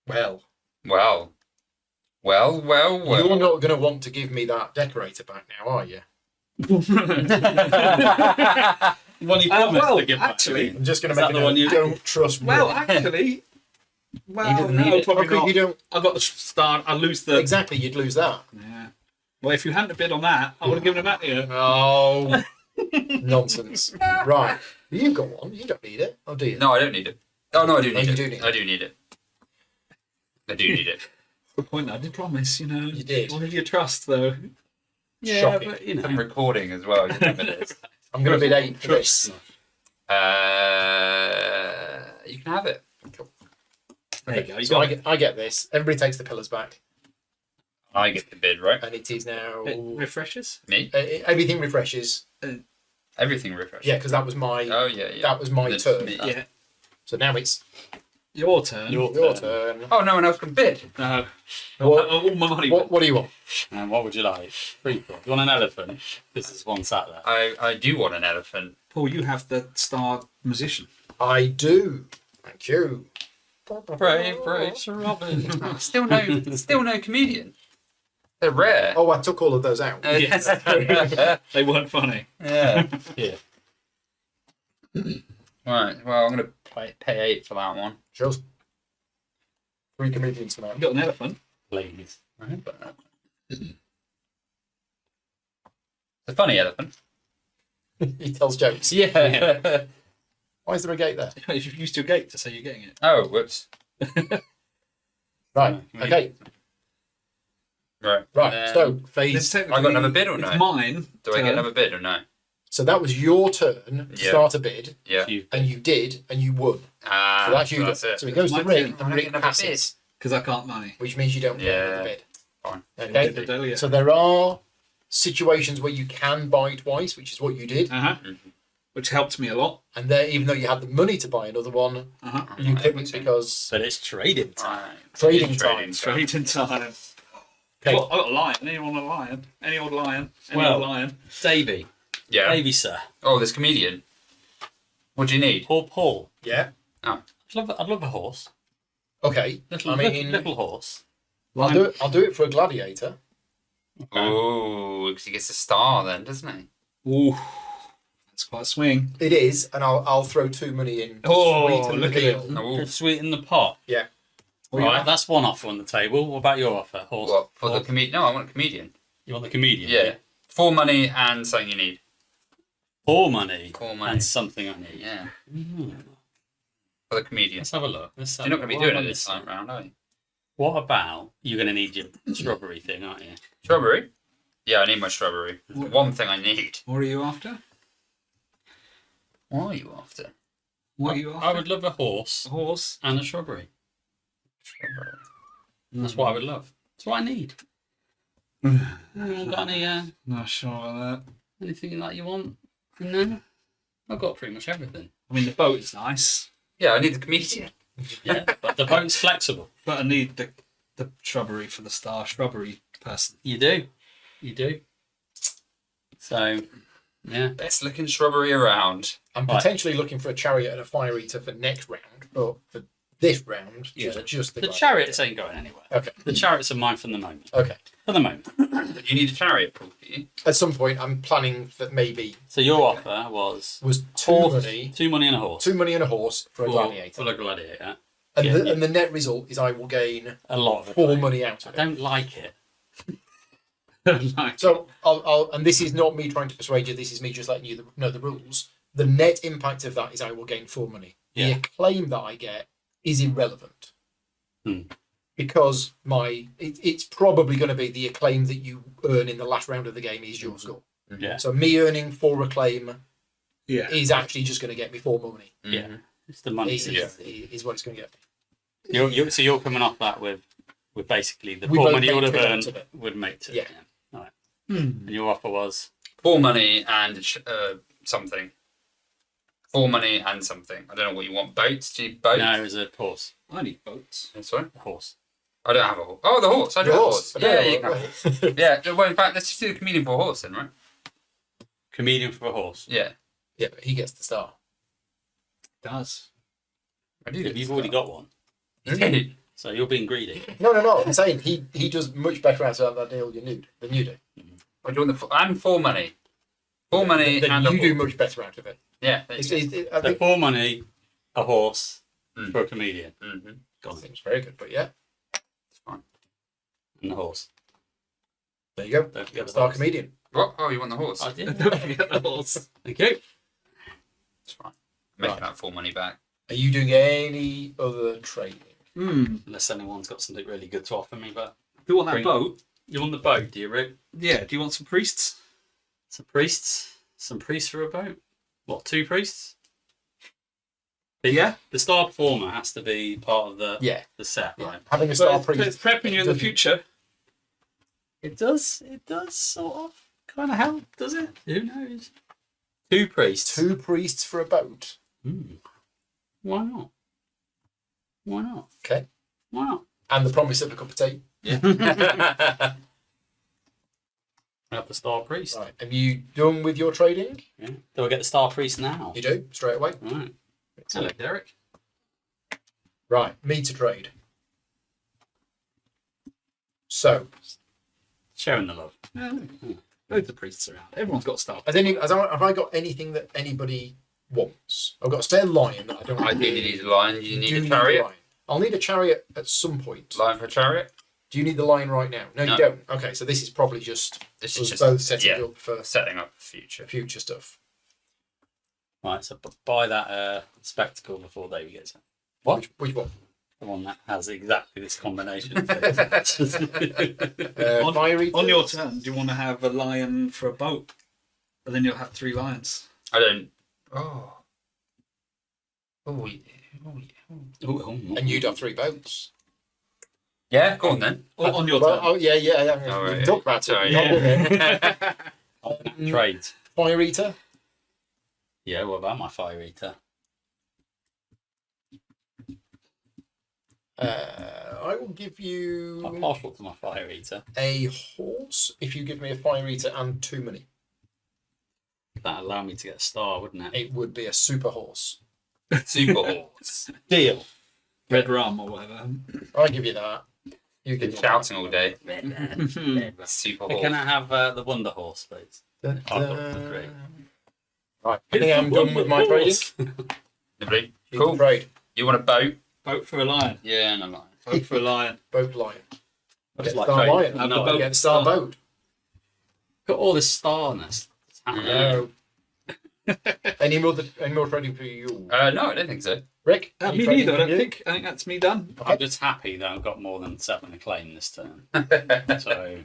well, Well. you're not going to want to give me that decorator back now, are you? One you well, promised to give back. actually- I'm just going Is to make that a the one note. you- Don't trust me. Well, actually, well, doesn't need no, it. probably How come not. you don't? I got the star. I lose the. Exactly, you'd lose that. Yeah. Well, if you hadn't bid on that, I would have given it back to you. Oh, nonsense. Right. You've got one. You don't need it. Oh, do you? No, I don't need it. Oh no, I do Oh, need you it. do need it. I do need it. I do need it. The point I did promise, you know. You did. What did you trust, though? Yeah, Shocking. but you I'm know. recording as well. You remember this? I'm going to bid 8 for this. Trust. You can have it. There you go. You So got it. I get this. Everybody takes the pillars back, I get the bid, right? and it is now. It refreshes. Me? Everything refreshes. Everything refreshed. Yeah, because that was my Oh yeah. that was my That's turn. me. Yeah. So now it's Your turn. Your your turn. turn. Oh, no one else can bid. No. What, All my money. what do you want? And what would you like? People. You want an elephant? This is one sat there. I do want an elephant. Paul, you have the star musician. I do. Thank you. Brave Sir Robin. Still no comedian. They're rare. Oh, I took all of those out. Yes. They weren't funny. Yeah. Yeah. Right. Well, I'm gonna pay 8 for that one. Sure. 3 comedians for now. You got an elephant. Please. Right. It's a funny elephant. He tells jokes. Yeah. Why is there a gate there? You've used your gate to say you're getting it. Oh, whoops. Right. Yeah. Okay. Right. Right. So phase. It's I got another bid or it's no? mine. Do I get turn. another bid or no? So that was your turn to Yeah. start a bid, Yeah. and you did, and you won. Ah, So that's you. that's it. So it goes to My Rick, turn. and I Rick get another passes, Because I can't money. which means you don't get Yeah. another bid. Fine. Okay. Did it earlier. So there are situations where you can buy twice, which is what you did, Uh-huh. Which helped me a lot. and there, even though you had the money to buy another one, Uh-huh. you couldn't because But it's trading time. Right. Trading It's time. Straight in time. Okay. Well, I got a lion. Anyone want a lion? Any old lion? Any Well- old lion? Davey. Yeah. Davey, sir. Oh, this comedian. What do you need? Paul. yeah. I'd love a horse. Okay. Little, I mean, little horse. I'll do it. I'll do it for a gladiator. Oh, because he gets a star then, doesn't he? Ooh. That's quite a swing. It is, and I'll throw 2 money in. to Oh, sweeten the look at deal. Oh, To sweeten the pot. Yeah. Right, that's one offer on the table. What about your offer? Horse. what? For the horse. comedian? No, I want a comedian. You want the comedian? Yeah. 4 money and something you need. More money. 4 money. And something I need. Yeah. Mhm. For the comedian. Let's have a look. You're not going to be doing it this time round, are you? What about you're going to need your strawberry thing, aren't you? Strawberry? Yeah, I need my strawberry. One thing I need. What are you after? What are you after? What are you after? I would love a horse A horse. and a strawberry. Strawberry. That's what I would love. That's what I need. Got any Not sure about that. anything that you want? No, I've got pretty much everything. I mean, the boat is nice, Yeah, I need the comedian. Yeah, but the boat's flexible. but I need the shrubbery for the star shrubbery person. You do. So, yeah. Best looking shrubbery around. I'm Right. potentially looking for a chariot and a fire eater for next round, but for this round, Yeah. just the The gladiator. chariots ain't going anywhere. Okay. The chariots are mine for the moment. Okay. For the moment. But you need a chariot, Paul, do you? At some point, I'm planning that maybe So your offer was 2 horse, money, 2 money and a horse 2 money and a horse for a for gladiator, a gladiator. and, yeah, and the net result is I will gain A lot of it. 4 money out I of it. don't like it. Like, So and this is not me trying to persuade you. This is me just letting you know the rules. The net impact of that is I will gain 4 money. The Yeah. acclaim that I get is irrelevant Hmm. because it's probably going to be the acclaim that you earn in the last round of the game is your score. Yeah. So me earning 4 acclaim yeah. is actually just going to get me 4 money. Yeah. It's the money. Is what it's going to get me. So you're coming off that with basically the We 4 both money you would made have 2 out earned of it. would make 2. Yeah. All right. And your offer was 4 money and something. 4 money and something. I don't know what you want. Boats? Do you boat? no, it was a horse. I need boats. Sorry? A horse. I don't have a horse. Oh, the horse. I do have a horse. I don't Yeah, know you can what- have a horse. Yeah, well, in fact, let's just do the comedian for a horse then, right? Comedian for a horse. Yeah. Yeah, but he gets the star. Does. I do. You've already got one, You did. so you're being greedy. No. I'm saying he does much better out of that deal than you do. I do want and 4 money. 4 money Then and you a do horse. much better out of it. Yeah. I So think 4 money, a horse Mm. for a comedian. Mm-hmm. Gone. seems very good, but yeah, It's fine. And the horse. there you go. Don't forget the Star horse. comedian. What? Oh, you want the horse? I did. Don't forget the horse. Okay. It's fine. Making Right. that 4 money back. Are you doing any other trading? Unless anyone's got something really good to offer me, but Do you want that Bring- boat? you want the boat, do you, Rick? Yeah. Do you want some priests? Some priests for a boat. What? 2 priests? Yeah. The star performer has to be part of the Yeah. set, Yeah. right? Having a So star it's priest. prepping you in the future. It does sort of kind of help, does it? Who knows? 2 priests. 2 priests for a boat. Why not? Why not? Okay. Why not? And the promise of a cup of tea. Have the star priest. Right. Have you done with your trading? Yeah. Do I get the star priest now? You do, straight away. Right. Hello, Derek. Right, me to trade. So, Sharing the love. Loads of priests around. Everyone's got stuff. have I got anything that anybody wants? I've got a spare lion that I don't I do need a lion. You do need a chariot. lion. I'll need a chariot at some point. Lion for a chariot. Do you need the lion right now? No, No. you don't. Okay, so this is probably just This us is just both setting yeah, up for setting up the future. future stuff. Right, so buy that spectacle before David gets it. Which one? The one that has exactly this combination. Fire Eaters? On your turn, do you want to have a lion for a boat? And then you'll have 3 lions. I don't. Oh. Oh yeah. Oh yeah. And you'd have 3 boats. Yeah. Go on then. On your Well, turn. oh yeah. Oh, We right. can talk about Sorry. it. Not with it. Trades. Fire Eater. Yeah, what about my fire eater? I will give I'm you partial to my fire eater. a horse if you give me a Fire Eater and 2 money. That'd allow me to get a star, wouldn't it? It would be a super horse. Super horse. Deal. Red rum or whatever. I'll give you that. You Been give me shouting all day. Super horse. Can I have the Wonder Horse, please? that. I've got the 3. Right, I think I'm done with my trading. Lovely. Need to Cool. trade. You want a boat? Boat for a lion. Yeah, and a lion. Boat for a lion. Boat lion. I Get just the like star trading. lion. Have No, the boat. Get the star boat. got all this starness. It's happening. No. Any more trading for you? No, I don't think so. Rick? Me You trading neither. I for don't you? think. I think that's me done. I'm just happy that I've got more than 7 acclaim this turn. So I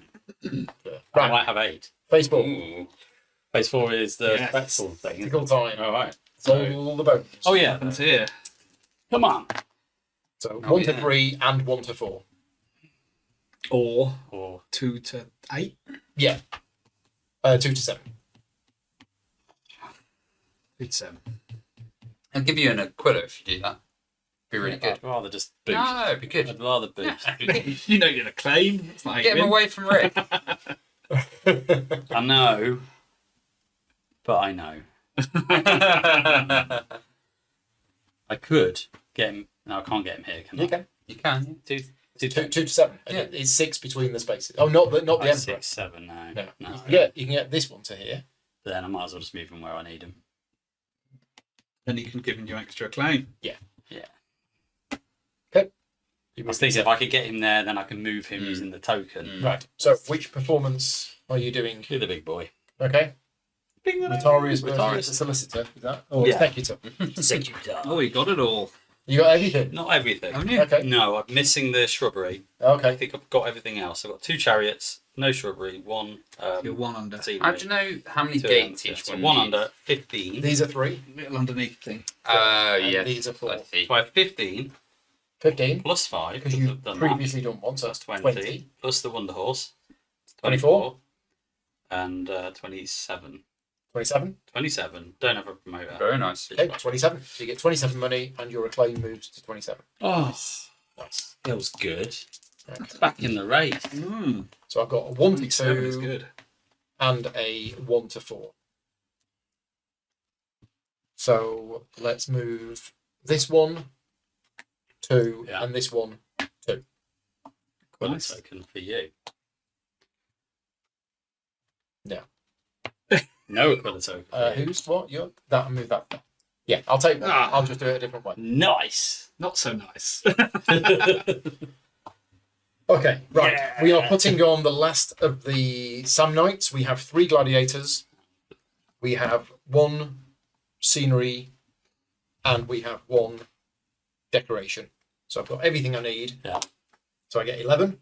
Right, might have 8. Facebook. Ooh. Phase 4 is the Yes. spectacle thing. isn't it? Critical time. All right. It's all the boats. Oh yeah. Happens here. Come on. So Oh, 1 to yeah. 3 and 1 to 4. Or Or 2 to 8. Yeah. 2 to 7. It's I'll give you an Aquila if you do that. Be really good. I'd rather just boost. No, it'd be good. I'd rather boost. you know you're gonna claim. It's not how you Get him win. away from Rick. I know, but I know. I could get him. No, I can't get him here. Can I? You can. You can. Two, 2 to 7. And Yeah. it's 6 between the spaces. Oh, not the Emperor. 6, 7. No, No. no. You can get this one to here. Then I might as well just move him where I need him. Then you can give him your extra claim. Yeah. I was thinking if I could get him there, then I can move him using the token. Right. So, which performance are you doing? You're the big boy. Okay. Notarius versus Notarius. solicitor. Is that? Or Yeah. executor. Executor. Oh, you got it all. You got everything. Not everything. Haven't you? Okay. No, I'm missing the shrubbery. I Okay. think I've got everything else. I've got 2 chariots, no shrubbery, 1 You're one under. scenery, How do you know how many 2 gates empty. each So one 1 needs? under, 15. These are 3. Little underneath thing. Oh, And yeah. these are 4. I see. So I have 15 15. plus 5 Because because you've I've done previously done one, so that. that's That's 20. 20 plus the Wonder Horse. 24. And 27. 27. 27. Don't have a promoter. Very nice. Okay, 27. So you get 27 money, and your acclaim moves to 27. Oh, Nice. Feels good. Okay. Back in the race. So I've got a 1 to 7 is 2 good. and a 1 to 4. So let's move this one, 2, Yeah. and this one, 2. Quill Nice. token for you. No. No Quill token. for you. Who's what? You're that. Move that. Yeah, I'll take one. Ah. I'll just do it a different way. Nice. Not so nice. Okay, right. Yeah. We are putting on the last of the Sam Knights. We have 3 gladiators. We have 1 scenery, and we have 1 decoration. So I've got everything I need. Yeah. So I get 11.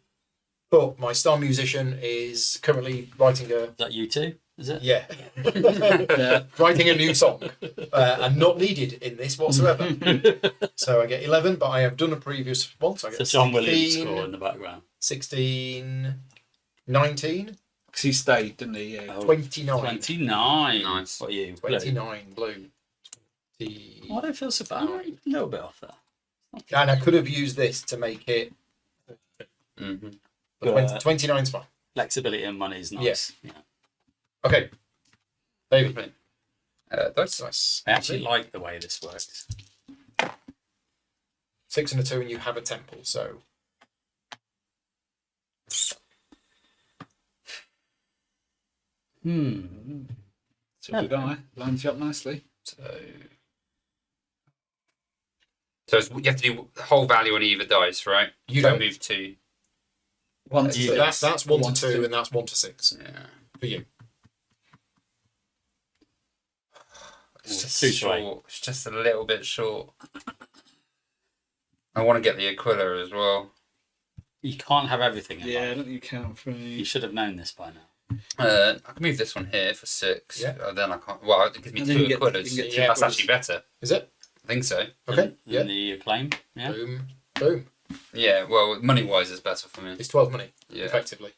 But my star musician is currently writing a Is that you too? Is it? yeah, Yeah. writing a new song, and not needed in this whatsoever. So I get 11, but I have done a previous one. So I So get John Williams 16, score in the background. 16, 19, Because he stayed, didn't he? Yeah. 29. 29. Nice. What are you? 29 blue. 20. Oh, I don't feel so bad. A little bit off there. And I could have used this to make it. Mm-hmm. But 29 is fine. Flexibility and money is nice. Yeah. Okay. David. That's Nice. I actually like the way this works. 6 and a 2, and you have a temple. So So good guy. Lines you up nicely. so you have to do the whole value on either dice, right? You So don't. move 2. One So to that's 1 One to to 2, two. and that's 1 to 6 Yeah. for you. It's just Too short. It's just a little bit short. I want to get the Aquila as well. You can't have everything in Yeah, I life. don't think you count for You should have known this by now. I can move this one here for 6. Yeah. Then I can't. Well, it gives me And then 2 you get- Aquilas. you get two That's Aquilas. actually better. Is it? I think so. Okay. And Yeah. the acclaim. Yeah. Boom. Boom. Yeah. Well, money wise, it's better for me. It's 12 money, Yeah. effectively.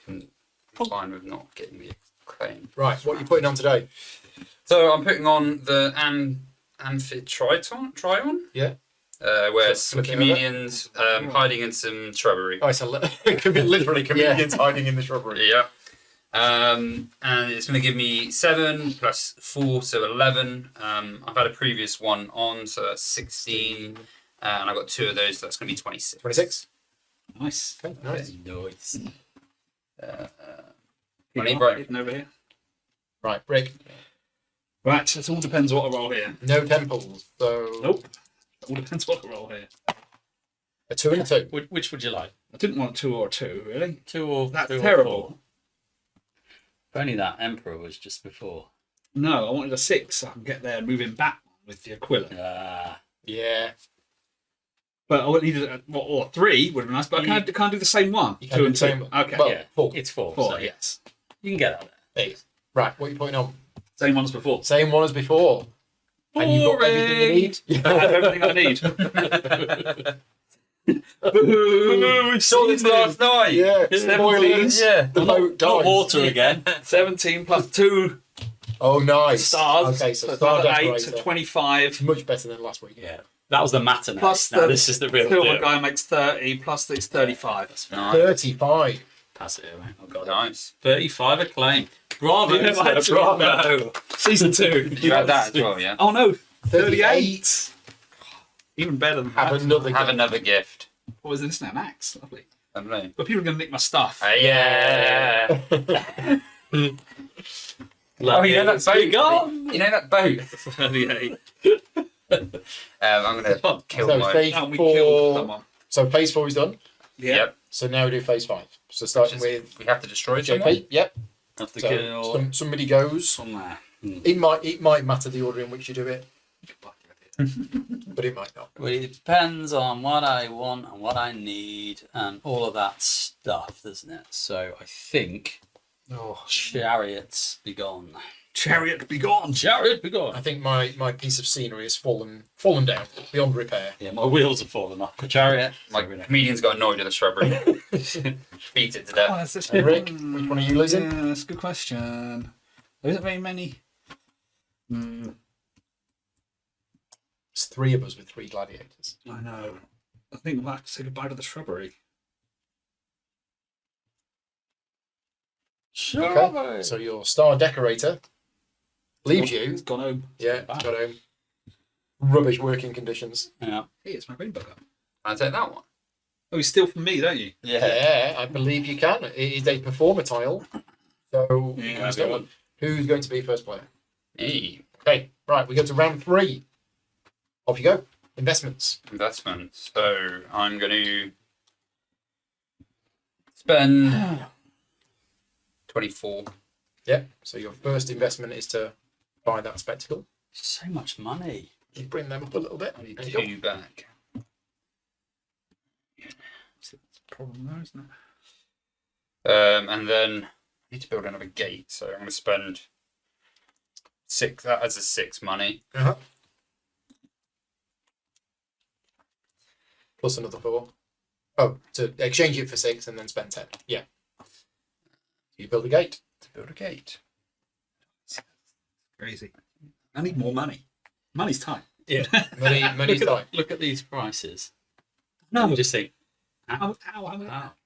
I'm fine with not getting the acclaim. Right. What are you putting on today? So I'm putting on the Amphit Trion. Yeah. Where So some flip it over. comedians hiding in some shrubbery. Oh, it's literally comedians hiding in the shrubbery. Yeah. And it's going to give me 7 plus 4, so 11. I've had a previous one on, so that's 16. And I've got 2 of those, so that's going to be 26. 26. nice. Okay. Nice. Nice. Money, right. Hidden over here. Right. Brick. Right, it all depends what I roll here. No temples. So Nope. It all depends what I roll here. a 2 and a 2. Which would you like? I didn't want a 2 or a 2, really. 2 or That's 2 or terrible. 4? If only that Emperor was just before. No, I wanted a 6 so I can get there and move him back with the Aquila. Yeah. But I would need or 3 would be nice, but I can't do the same one. You 2 can and do the 2. same one. Okay. Well, Yeah. 4. It's 4. 4, so yes. You can get that there. There you go. Right. What are you putting on? Same one as before. Same one as before. And you've got everything you need. I have everything I need. We saw this last night. Yeah. 17. Spoilers. Yeah. The boat dies. Not water again. 17 plus 2 Oh, nice. stars. Okay, so it's star another 8, decorator. so 25. Much better than last week. Yeah. That was the matinee. Plus now the this is the real silver deal. guy makes 30, plus it's 35. Nice. 35. Pass it away. Oh, God. Nice. 35 acclaim. Bravo. Yeah, sir, bravo. Season 2. You had that as well, yeah? Oh no, 38. 38. Even better than Have that. another Have go. another gift. What was this now? An axe. Lovely. I don't know. But people are going to nick my stuff. Yeah. Love you know that boat? Gone. You know that boat? 38. I'm going to kill So my... stage And we 4. killed someone. So phase 4 is done. Yeah. Yep. So now we do phase 5. So starting with We have to destroy someone. JP. Yep. Have to So kill somebody goes. on there. It might matter the order in which you do it, but it might not. Well, it depends on what I want and what I need and all of that stuff, doesn't it? So I think chariots be gone. Chariot be gone. Chariot be gone. I think my piece of scenery has fallen down beyond repair. Yeah, my wheels have fallen off the chariot. My comedian's got annoyed with the shrubbery. Beat it to Oh, death. that's just And Rick, which one are you losing? Yeah, that's a good question. There isn't very many. It's 3 of us with 3 gladiators. I know. I think we'll have to say goodbye to the shrubbery. Okay. So your star decorator leaves you. It's gone home. Yeah, it's got home. Rubbish working conditions. Yeah. Hey, it's my green bugger. I'll take that one. Oh, you steal from me, don't you? Yeah, I believe you can. It is a performer tile. So you can steal one. Who's going to be first player? Hey, Okay, right, we go to round 3. Off you go. Investments. investments. So I'm going to spend 24. Yeah, so your first investment is to buy that spectacle. So much money. You bring them up a little bit. I need There you go. 2 back. It's a problem there, isn't it? And then I need to build another gate. So I'm going to spend 6. That as a 6 money. Uh-huh. Plus another 4. Oh, to exchange it for 6 and then spend 10. Yeah. You build a gate. To build a gate. Crazy. I need more money. Money's tight. Yeah. Money's tight. Look at these prices. No, You just think, ow.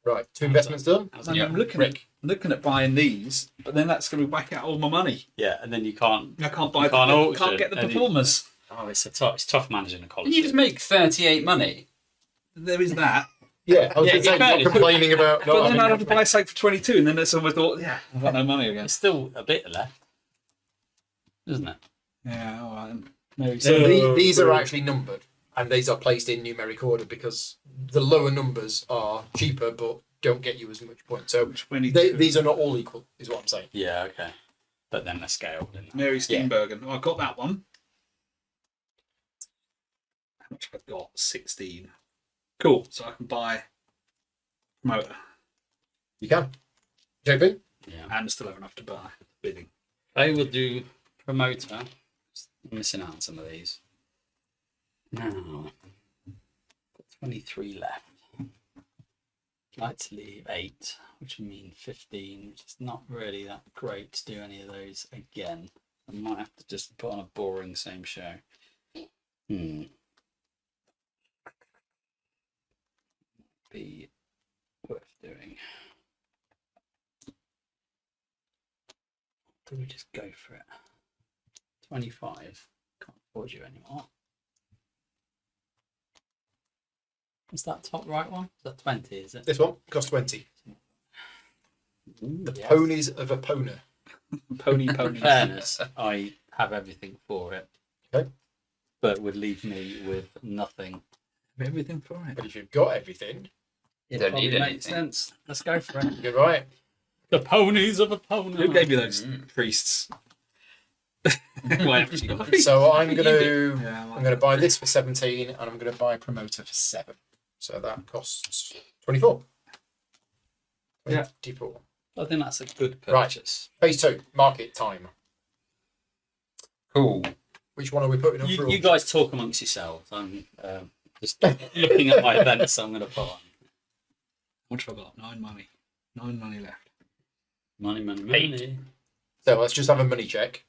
Right, 2 investments done. And Yeah. I'm looking Rick. at buying these, but then that's going to whack out all my money. yeah, and then you can't. I can't buy. You can't auction, can't get the and you- performers. Oh, it's tough managing a Can college. you just make 38 money? There is that. Yeah, I was Yeah, going to say, you can. you're complaining about But not then I'd have having to buy a site for 22, and then it's almost thought, yeah, I've got no money again. There's still a bit left, isn't it? Yeah, all right. Maybe So so. these are actually numbered, and these are placed in numeric order because the lower numbers are cheaper but don't get you as much points. So 22. these are not all equal, is what I'm saying. Yeah, okay. But then they're scaled, isn't it? Mary Steenbergen. Oh, I got that one. How much have I got? 16. Cool. So I can buy promoter You can. JP? Yeah. and still have enough to buy bidding. I will do promoter. I'm missing out on some of these. Now, got 23 left. I'd like to leave 8, which would mean 15, which is not really that great to do any of those again. I might have to just put on a boring same show. Be worth doing. Do we just go for it? 25. Can't afford you anymore. Is that top right one? Is that 20, is it? This one costs 20. The Ponies of Epona. Pony. fairness, I have everything for it. Okay. But would leave me with nothing. Everything for it. But if you've got everything, It Don't probably need makes anything. sense. Let's go for it. you're right. The ponies of a pony. Who gave you those priests? Why haven't you got So I'm gonna Yeah, I'm gonna buy this for 17 and I'm gonna buy promoter for 7. So that costs 24. Yeah. 24. I think that's a good Right. purchase. Phase 2, market time. Cool. Which one are we putting up for You auction? guys talk amongst yourselves. I'm just looking at my events I'm going to put on. How much have I got? 9 money. 9 money left. Money. So let's just have a money check.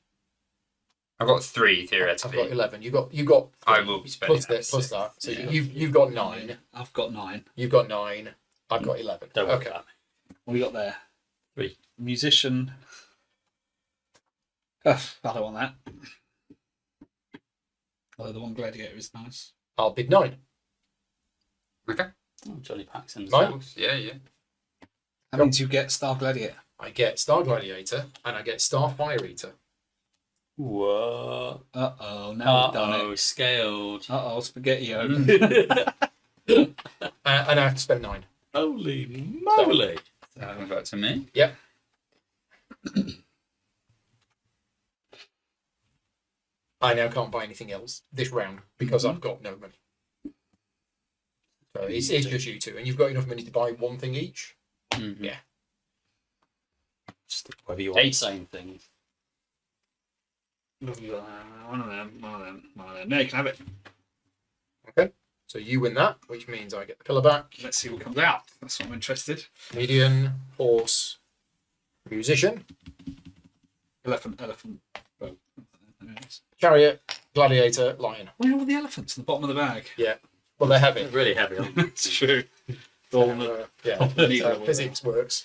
I've got 3 I've theoretically. got 11. You got. I will be spending plus that. So Yeah. you've got 9. I've got 9. You've got 9. I've got 11. Don't worry Okay. about me. What we got there? 3. Musician. I don't want that. Although the one gladiator is nice. I'll bid 9. Okay. Oh, Johnny Paxson. Mine? Yeah. That means you get Star Gladiator. I get Star Gladiator and I get Star Fire Eater. Whoa. Uh-oh, now we've done it. Scaled. Uh-oh, spaghetti. And I have to spend 9. Holy moly! Back to me. Yep. I now can't buy anything else this round because I've got no money. So it's just you two, and you've got enough money to buy one thing each. Mm-hmm. Yeah. Just whether you want the 8. same thing. One of them. No, you can have it. Okay. So you win that, which means I get the pillar back. Let's see what comes out. That's what I'm interested. Comedian, horse, musician, Elephant. Oh. chariot, gladiator, lion. Where are all the elephants in the bottom of the bag? Yeah. Well, they're heavy. They're really heavy. Aren't they? It's true. All on the Yeah. needle. So physics works.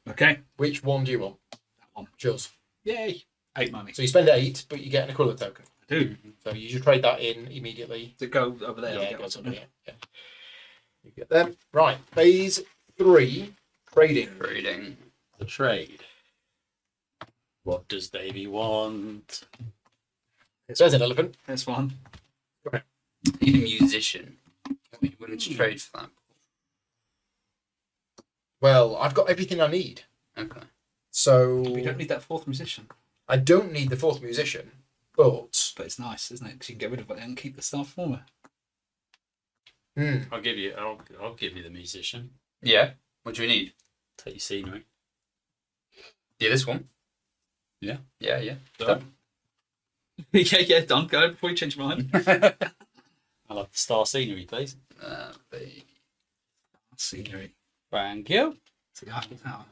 Okay. Which one do you want? That one. Yours. Yay. 8 money. So you spend 8, but you get an Aquila token. I do. So you just trade that in immediately. Does it go over there? Yeah, I'll it get goes one. under here. Yeah. You get them. Right. Phase 3, trading. Trading. The trade. What does Davey want? There's an elephant. There's one. Need a musician. Are you willing to trade for that? Well, I've got everything I need. Okay. So We don't need that 4th musician. I don't need the 4th musician, but But it's nice, isn't it? Because you can get rid of it and keep the star performer. I'll give you the musician. Yeah. What do we need? Take your scenery. Yeah, this one. Yeah. Yeah. Done. yeah, done. Go before you change your mind. I'll have the star scenery, please. The Scenery. Thank you. So the Eiffel Tower.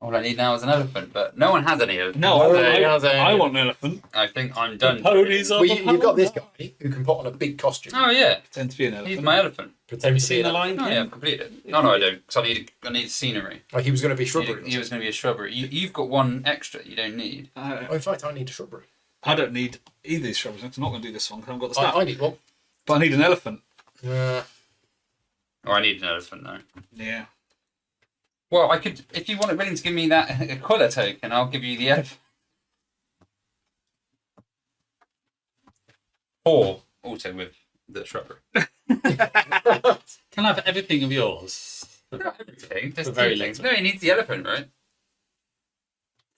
all I need now is an elephant, but no one has any of them. No, So I want an elephant. I think I'm done. Ponies well, you've got this guy who can put on a big costume. Oh yeah, Pretend to be an he's elephant. my elephant. Pretend to be Seen the an- Lion Oh King? yeah, I've completed it. No, I don't. Because I need scenery. Like he was going to be shrubbery. He was going to be a shrubbery. You've got one extra. You don't need. Oh, in fact, I need a shrubbery. I don't need either of these shrubberies. I'm not going to do this one because I haven't got the stuff. I need one. But I need an elephant. Oh, I need an elephant though. Yeah. Well, I could. If you want willing to give me that Aquila token, I'll give you the elephant. 4 also with the shrubbery. Can I have everything of yours? Not everything. Just For very 2 things. little. No, he needs the elephant, right?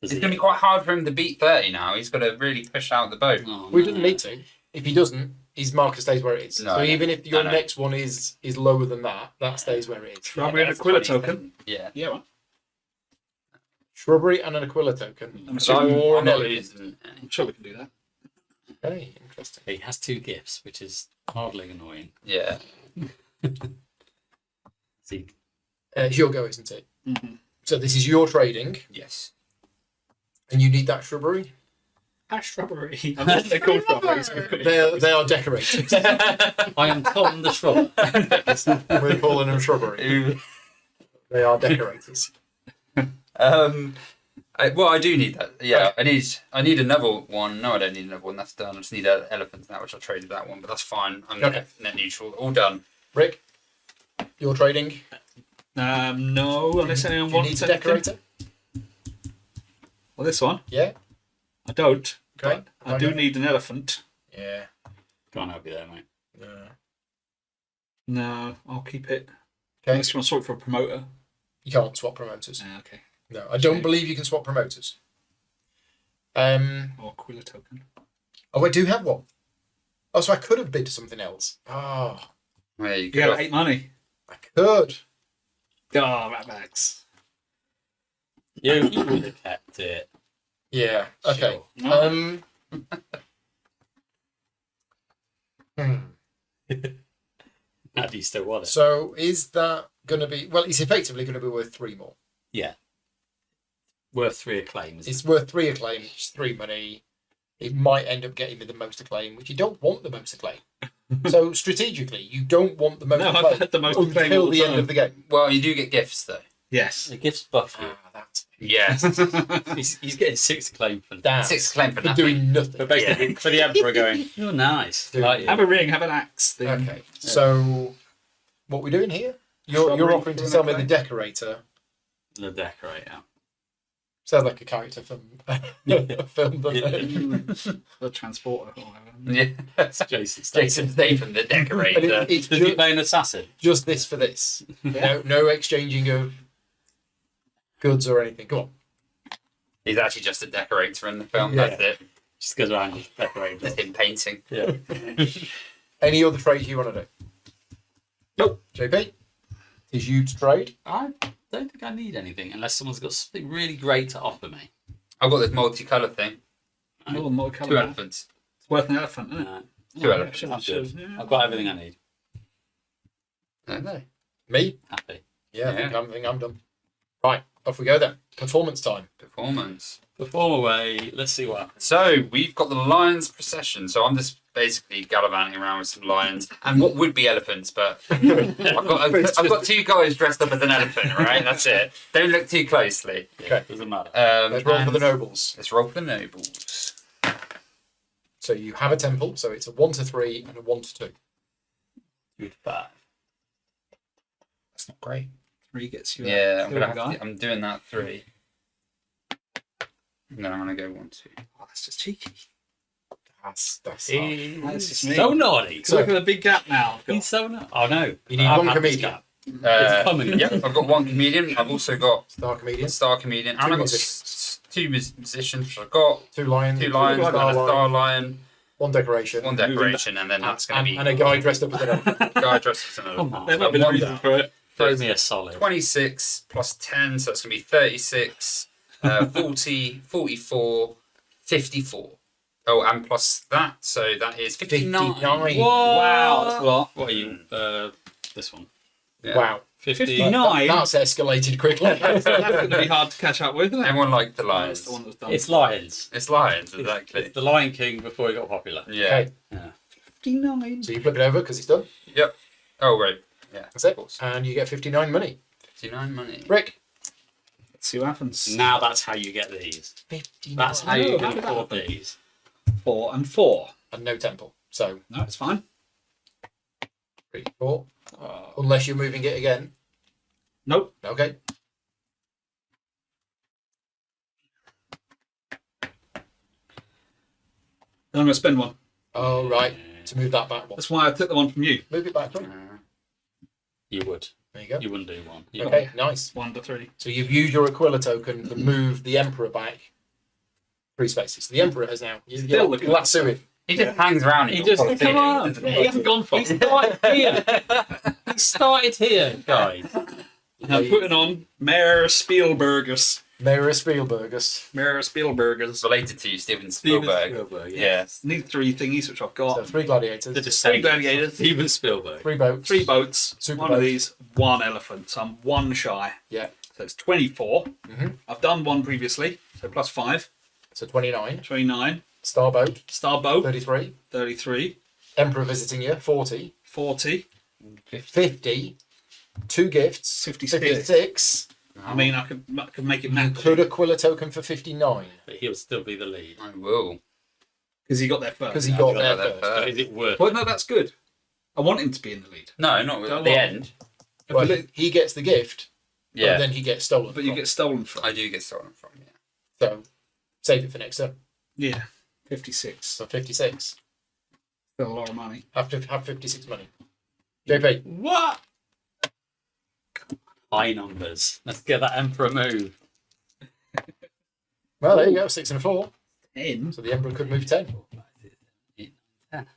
Does It's he- going to be quite hard for him to beat 30 now. He's got to really push out the boat. Oh, We no. doesn't need to. If he doesn't, his marker stays where it is. No, so I know. even if your I know. next one is lower than that, that stays where it is. Shrubbery and that's Aquila 20. token. Yeah. Yeah, right. Shrubbery and an Aquila token. I'm So sure, I'm not elephant. losing any. I'm sure we can do that. Okay, interesting. He has 2 gifts, which is hardly annoying. Yeah. See, It's your go, isn't it? Mm-hmm. So this is your trading, Yes. and you need that shrubbery. Shrubbery. I think they're called shrubberies. They are decorated. I am Tom the Shrub. We're calling them shrubbery. They are decorators. Well, I do need that. Yeah, I need another one. No, I don't need another one. That's done. I just need an elephant now, which I traded that one, but that's fine. I'm Okay. net neutral. All done. Rick, your trading. No, unless anyone Do you need wants a anything. decorator? Well, this one. Yeah. I don't. Okay. But I do need an elephant. Yeah. Can't help you there, mate. No, I'll keep it. Okay. Unless you want to sort for a promoter. You can't swap promoters. Ah, okay. No, I don't believe you can swap promoters. Or Aquila token. Oh, I do have one. Oh, so I could have bid something else. Oh, There you You go. got 8 money. I could. Oh, ratbacks. You would have kept it. Yeah. Okay. Sure. How do you still want it? So is that going to be? Well, it's effectively going to be worth 3 more. Yeah. Worth 3 acclaims. It's worth 3 acclaim, which is 3 money. It might end up getting me the most acclaim, which you don't want the most acclaim. So strategically, you don't want the most No, I've acclaim had the most acclaim until all the the end time. of the game. Well, you do get gifts though. Yes. The gifts buff you. That's Yes. He's getting 6 acclaim for damn. 6 claim for For nothing. doing nothing. But basically, for the Emperor going, you're nice. Dude. Like you. Have a ring, have an axe. Thing. Okay. So what we're doing here? You're Shrubbery offering to for sell an me the acclaim? decorator. The decorator. Sounds like a character from a film, doesn't it? The transporter or whatever. Yeah. Jason Statham. Jason Statham, the But decorator. it's Does he play an assassin? just this for this. No exchanging of goods or anything. Come on. He's actually just a decorator in the film. Yeah. That's it. Just goes around and decorates. Just him painting. Yeah. Any other trades you want to do? Nope. JP, is you to trade? I don't think I need anything unless someone's got something really great to offer me. I've got this multicolour thing. Oh, more colour. Two elephants. It's worth an elephant, isn't it? No, Two Oh, elephants. yeah, I'm sure, good. sure. I've got everything I need. No. Me? Happy. Yeah, I think I'm done. Right, off we go then. Performance time. Performance. Perform away. Let's see what happens. So we've got the lions procession. So I'm just basically gallivanting around with some lions and what would be elephants, but I've got two guys dressed up as an elephant. Right, that's it. Don't look too closely. Okay. Doesn't matter. Let's roll for and the nobles. Let's roll for the nobles. So you have a temple, so it's a 1 to 3 and a 1 to 2. Good 5. That's not great. 3 gets you. Yeah, Silver guy. I'm doing that 3. And then I'm gonna go 1, 2. Oh, that's just cheeky. That's That's just me. So naughty. So look at the big gap now. I've got. He's so naughty. Oh no. You need I've one had this comedian. gap. It's coming. Yeah, I've got one comedian. I've also got Star comedian. star comedian, and Two I've got musicians. two musicians. I've got 2 lions. two lions, and a star star lion, lion, 1 decoration. one decoration, and then that's going to be and a guy dressed up as an elephant. guy dressed as an Come elephant. on. There might be the One reason down. for it. Throw me a solid. 26 plus 10, so that's going to be 36, 40, 44, 54. Oh, and plus that, so that is 59. 59. Wow, that's a lot. What are you? This one. Yeah. Wow. 50. 59? That's escalated quickly. That's going to be hard to catch up with, isn't it? Everyone liked the That's lions. the one that was done. It's lions. It's lions, exactly. It's the Lion King before he got popular. Yeah. Okay, 59. so you flip it over because it's done. Yep. Oh, right. Yeah. That's it. Of course. And you get 59 money. 59 money. Rick. Let's see what happens. Now that's how you get these. 59. That's how Oh, you how can did that afford happen? these. 4 and 4. And no temple. So No, it's fine. 3, 4. Oh. Unless you're moving it again. Nope. Okay. Then I'm going to spend one. Oh, right. To move that back one. That's why I took the one from you. Move it back one. You would. There you go. You wouldn't do one. You Okay, nice. 1 to 3. So you've used your Aquila token to move the Emperor back 3 spaces. The Emperor has now. Still looking at lassoing. He just hangs around in He your just Colosseum, come on. doesn't He he? hasn't gone far. He started here. He started here, guys. I'm putting on Mayor Spielbergus. Mayor Spielbergus. Mayor Spielbergus. It's related to you, Steven Spielberg. Yeah. Need 3 thingies, which I've So got. 3 gladiators. The 3 gladiators, Steven Spielberg. 3 boats. 3 boats, Super 1 of boat. these, 1 elephant. So I'm 1 shy. Yeah. So it's 24. Mhm. I've done 1 previously, so plus 5. So 29. 29. Star boat. Starboat, 33. 33. Emperor visiting you. 40. 40. 50. 2 gifts. 56. 56. I mean, I could make it You match. could Aquila token for 59. But he'll still be the lead. I will. Because he got there Because first. he got got there there first. first. But is it worth Well, no, that's good. I want him to be in the lead. No, not Don't at the want- end. Well, he gets the gift, Yeah. and then he gets stolen. But you from. get stolen from. I do get stolen from, yeah. So save it for next turn. Yeah. 56. So 56. Still a lot of money. Have 56 money. JP. What? High numbers. Let's get that Emperor move. Well, there you go. 6 and a 4. 10. So the Emperor could move 10.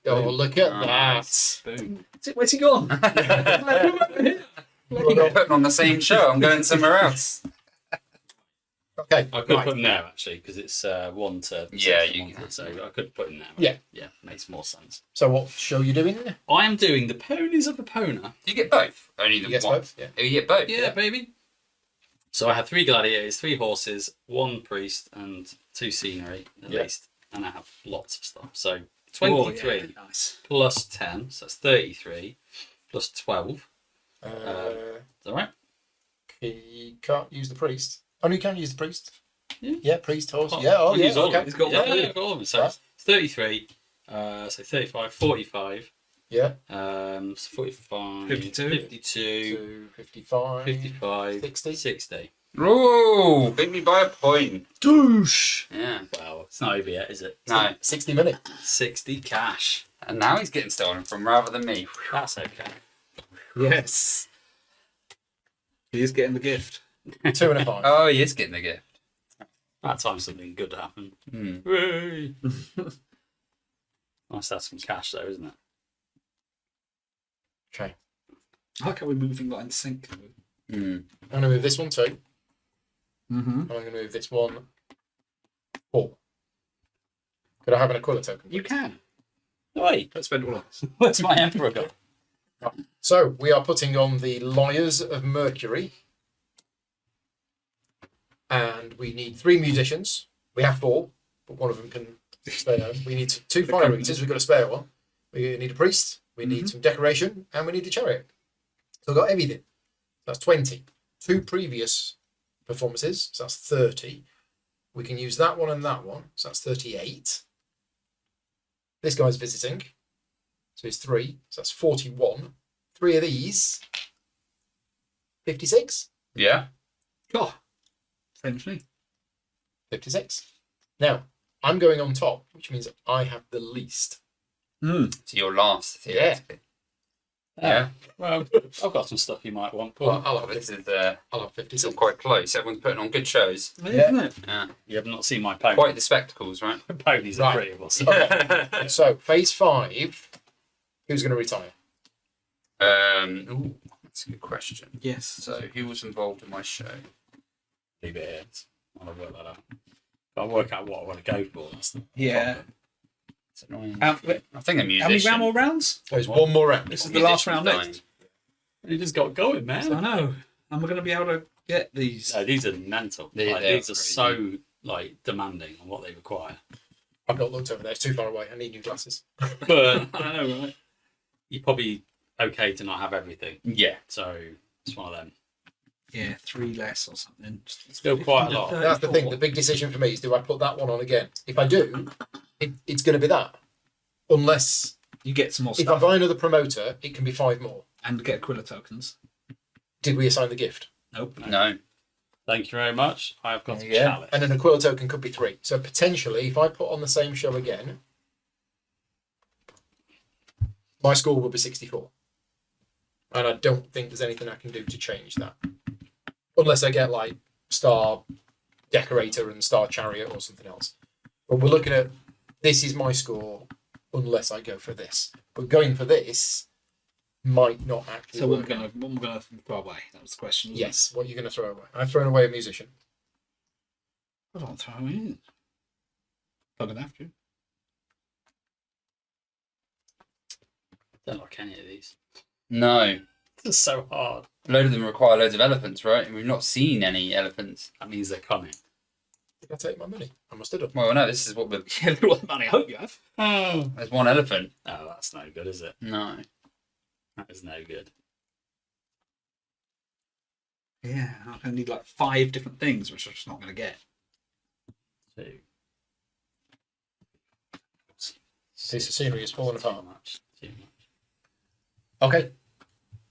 Oh, look at Nice. that. Boom. Where's he gone? I'm putting on the same show. I'm going somewhere else. Okay. I could right. put him there actually because it's 1 to Yeah, six, you one to- can. So I could put him there. Yeah. Yeah, makes more sense. So what show you doing? I am doing the ponies of Epona. You get both. Only the You guess one. both? Yeah. Oh, you get both. Yeah, baby. So I have 3 gladiators, 3 horses, 1 priest, and 2 scenery at Yeah. least, and I have lots of stuff. So Oh, 23 yeah, nice. plus 10, so that's 33 plus 12. Is that right? He can't use the priest. Oh, no, you can use the priest. Yeah. Priest, horse. Oh, Yeah, oh, I'll yeah, use all of okay. them. He's got yeah, one. yeah, I've got all of them. So Right. it's 33, so 35, 45, Yeah. so 45, 52. 52, To 55. 55, 60. 60. Ooh, beat me by a point. Douche. Yeah. Well, it's not over yet, is it? No. 60 minutes. 60 cash. And now he's getting stolen from rather than me. That's okay. Yes. He is getting the gift. 2 and a 5. Oh, he is getting the gift. That time something good happened. Hmm. Hooray. Nice to have some cash though, isn't it? Okay. I like how we're moving like in sync. Hmm. I'm going to move this one 2. Mm-hmm. And I'm going to move this one 4. Could I have an Aquila token? You can. Wait, Don't spend all of this. where's my emperor gone? So we are putting on the Lyres of Mercury. And we need 3 musicians. We have 4, but one of them can stay home. We need 2 fire eaters. We've got a spare one. We need a priest. We need some decoration. And we need a chariot. So we've got everything. That's 20. 2 previous performances. So that's 30. We can use that one and that one. So that's 38. This guy's visiting. So it's 3. So that's 41. 3 of these. 56. Yeah. God. Essentially. 56. Now, I'm going on top, which means I have the least. Mm. So you're last. Theoretically. Yeah. Well, I've got some stuff you might want. Well, Paul. I'll have This 50. is I'll have still 56. quite close. Everyone's putting on good shows. Yeah. Isn't it? Yeah. You have not seen my pony. Quite the spectacles, right? Ponies are Right. pretty awesome. Okay. So, phase 5. Who's going to retire? Ooh, that's a good question. Yes. So, who was involved in my show? Leave it here. I'll work that out. I'll work out what I want to go for. That's the Yeah. problem. It's annoying. How I think a many musician. more rounds? There's one more round. This is the last round Musician's next. You just got going, man. I know. Am I going to be able to get these? No, these are mental. They- Like, they're these are so like demanding on what they require. I've not looked over there. It's too far away. I need new glasses. But I know, right? you're probably okay to not have everything. Yeah. So it's one of them. Yeah, 3 less or something. Still quite a lot. That's the thing. The big decision for me is, do I put that one on again? If I do, it's going to be that. Unless, You get some more if I stuff buy another promoter, it can be 5 more. and get Aquila tokens. Did we assign the gift? Nope. No. Thank you very much. I've got a Yeah. challenge. And an Aquila token could be 3. So potentially, if I put on the same show again, my score will be 64. And I don't think there's anything I can do to change that. Unless I get like Star Decorator and Star Chariot or something else. But we're looking at, this is my score unless I go for this. But going for this might not actually So what work. we're gonna throw away. That was the question. Wasn't Yes, what are you going to throw away? I've thrown away a musician. It? I don't throw it in. I'm gonna have to. Don't like any of these. No. This is so hard. A load of them require loads of elephants, right? And we've not seen any elephants. That means they're coming. Did I take my money? I must have done. Well, no, this is what we're. Yeah, look what money I hope you have. Oh. There's one elephant. Oh, that's no good, is it? No. That is no good. Yeah, I'm gonna need like 5 different things, which I'm just not gonna get. 2. Piece of scenery is falling apart. Too much. Too much. Okay.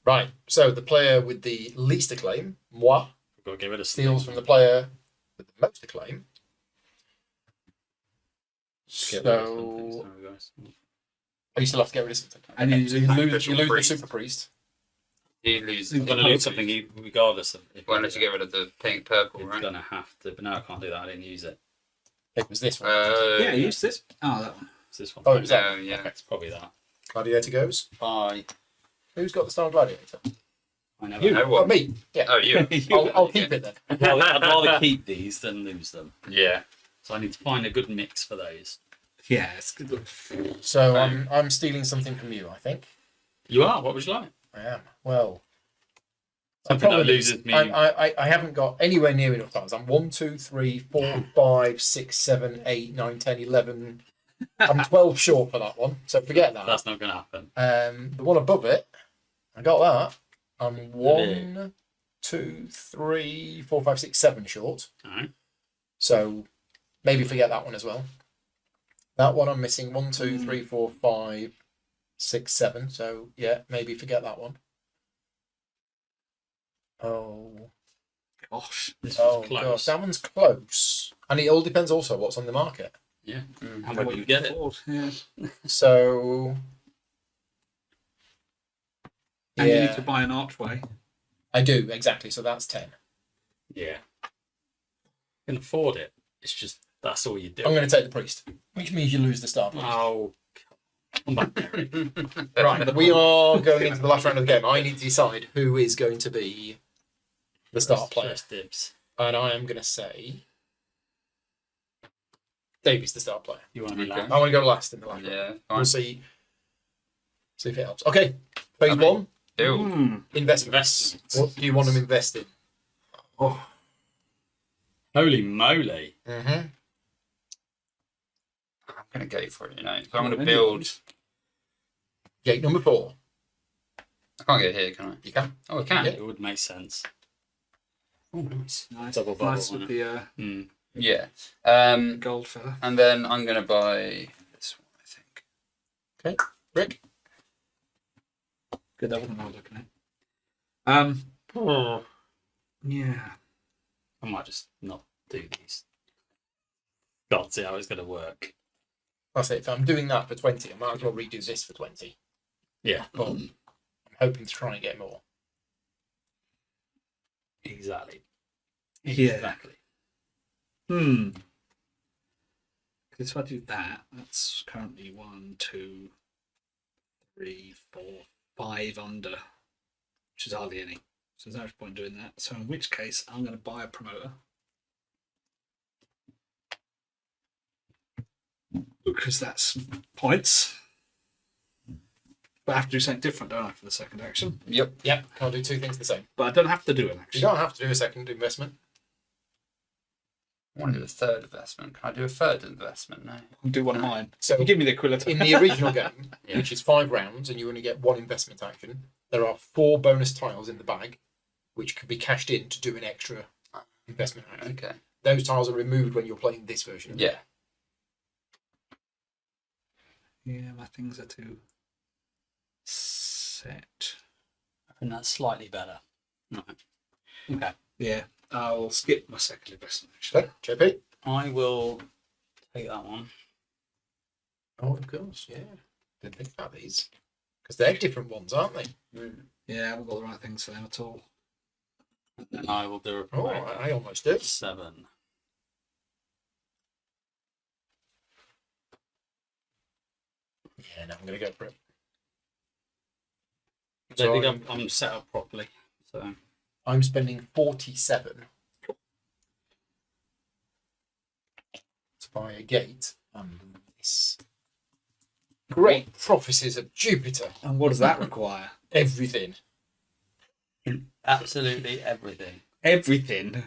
Right. So the player with the least acclaim, moi, We've got to get rid of steals from the player with the most acclaim. Get rid of So something, sorry, guys. you still have to get rid of something. And you So you lose Official the priest. super priest. You lose. You're I'm going to lose something regardless of. If Well, unless you get rid of the pink purple, It's right? going to have to. But no, I can't do that. I didn't use it. It was this one. yeah, use this. Oh, that one. It's this one. Oh, it was that. Oh, yeah. It's probably that. Gladiator goes. Bye. Who's got the Star Gladiator? I never You. know. No one. Oh, me. Yeah. Oh, you. I'll keep it then. I'd rather keep these than lose them. Yeah. So I need to find a good mix for those. Yeah, it's good. So I'm stealing something from you, I think. You are? What would you like? I am. Well, Something that probably- loses me. I haven't got anywhere near enough tiles. I'm 1, 2, 3, 4, 5, 6, 7, 8, 9, 10, 11. I'm 12 short for that one, so forget that. That's not going to happen. The one above it, I got that. I'm 1, 2, 3, 4, 5, 6, 7 short. Alright. So maybe forget that one as well. That one I'm missing 1, 2, 3, 4, 5, 6, 7. So yeah, maybe forget that one. Oh, Gosh. This Oh was close. gosh, that one's close, and it all depends also what's on the market. Yeah. Mm. And whether you get it. Afford, yeah. So And you need to buy an archway. I do exactly. So that's 10. Yeah. You can afford it. It's just that's all you do. I'm going to take the priest, which means you lose the star priest. Oh, come back, Eric. Right, we are going into the last round of the game. I need to decide who is going to be the start player, First dibs. and I am going to say Davey's the start player. You want to be Okay. last? I want to go last in the last round. Yeah, We'll fine. see if it helps. Okay, phase Okay. 1, Ew. investments. Investments. What do you want to invest in? Oh, Holy moly! Mm-hmm. I'm going to go for it, you know. So I'm going to Any build. Gate number 4. I can't get here, can I? You can. Oh, I can. Yeah. It would make sense. Oh, nice. nice. Double bubble, Nice with isn't the Mm. Yeah. gold feather. And then I'm going to buy this one, I think. Okay, Rick. Good, that wasn't what I was looking at. Yeah. I might just not do these. Can't see how it's going to work. That's it. If I'm doing that for 20, I might as well redo this for 20. Yeah. But I'm hoping to try and get more. Exactly. Yeah. Exactly. Because if I do that, that's currently 1, 2, 3, 4, 5 under, which is hardly any. So there's no point doing that. So in which case, I'm going to buy a promoter. Because that's points. But I have to do something different, don't I, for the second action? Yep. Yep, can't do two things the same. But I don't have to do an You action. don't have to do a second investment. I want to do a third investment. Can I do a third investment? No. I can do one of mine. So You give me the equivalent. in the original game, Yeah. which is 5 rounds and you only get 1 investment action, there are 4 bonus tiles in the bag which can be cashed in to do an extra investment action. Okay. Those tiles are removed when you're playing this version of the Yeah. Yeah, my things are too set. I think that's slightly better. Right. Okay. Yeah, I'll skip my second investment. Actually. Okay, JP? I will take that one. Oh, of course, yeah. Didn't think about these. Because they're different ones, aren't they? Yeah, I haven't got the right things for them at all. And then I will do a Oh, I almost do. 7. Yeah, no, I'm going to go for it. I don't think So I'm set up properly. So I'm spending 47 to buy a gate and this. Great prophecies of Jupiter. And what does that require? Everything. absolutely everything. Everything.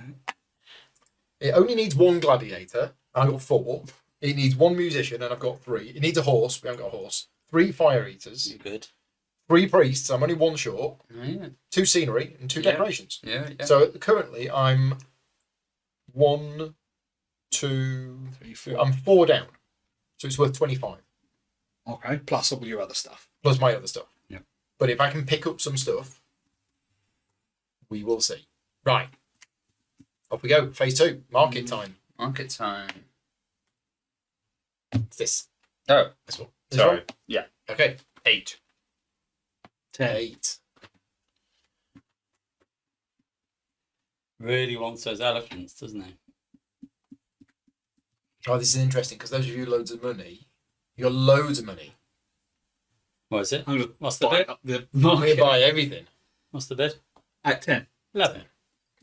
It only needs 1 gladiator. I've got 4. It needs 1 musician, and I've got 3. It needs a horse. We haven't got a horse. 3 fire eaters. You good? 3 priests. I'm only 1 short. Yeah. 2 scenery and 2 Yeah. decorations. Yeah. Yeah. So currently I'm 1, 2, 3, 4. I'm 4 down. So it's worth 25 Okay, plus all your other stuff. plus my other stuff. Yeah. But if I can pick up some stuff, we will see. Right. Off we go. Phase 2. Market time. Market time. It's this. Oh, This one. This sorry. one? Yeah. Okay. 8. 10. 8. Really wants those elephants, doesn't he? Oh, this is interesting because those of you with loads of money, you got loads of money. What is it? I'm going to What's the buy bid? up the You market buy everything. What's the bid? at 10. 11.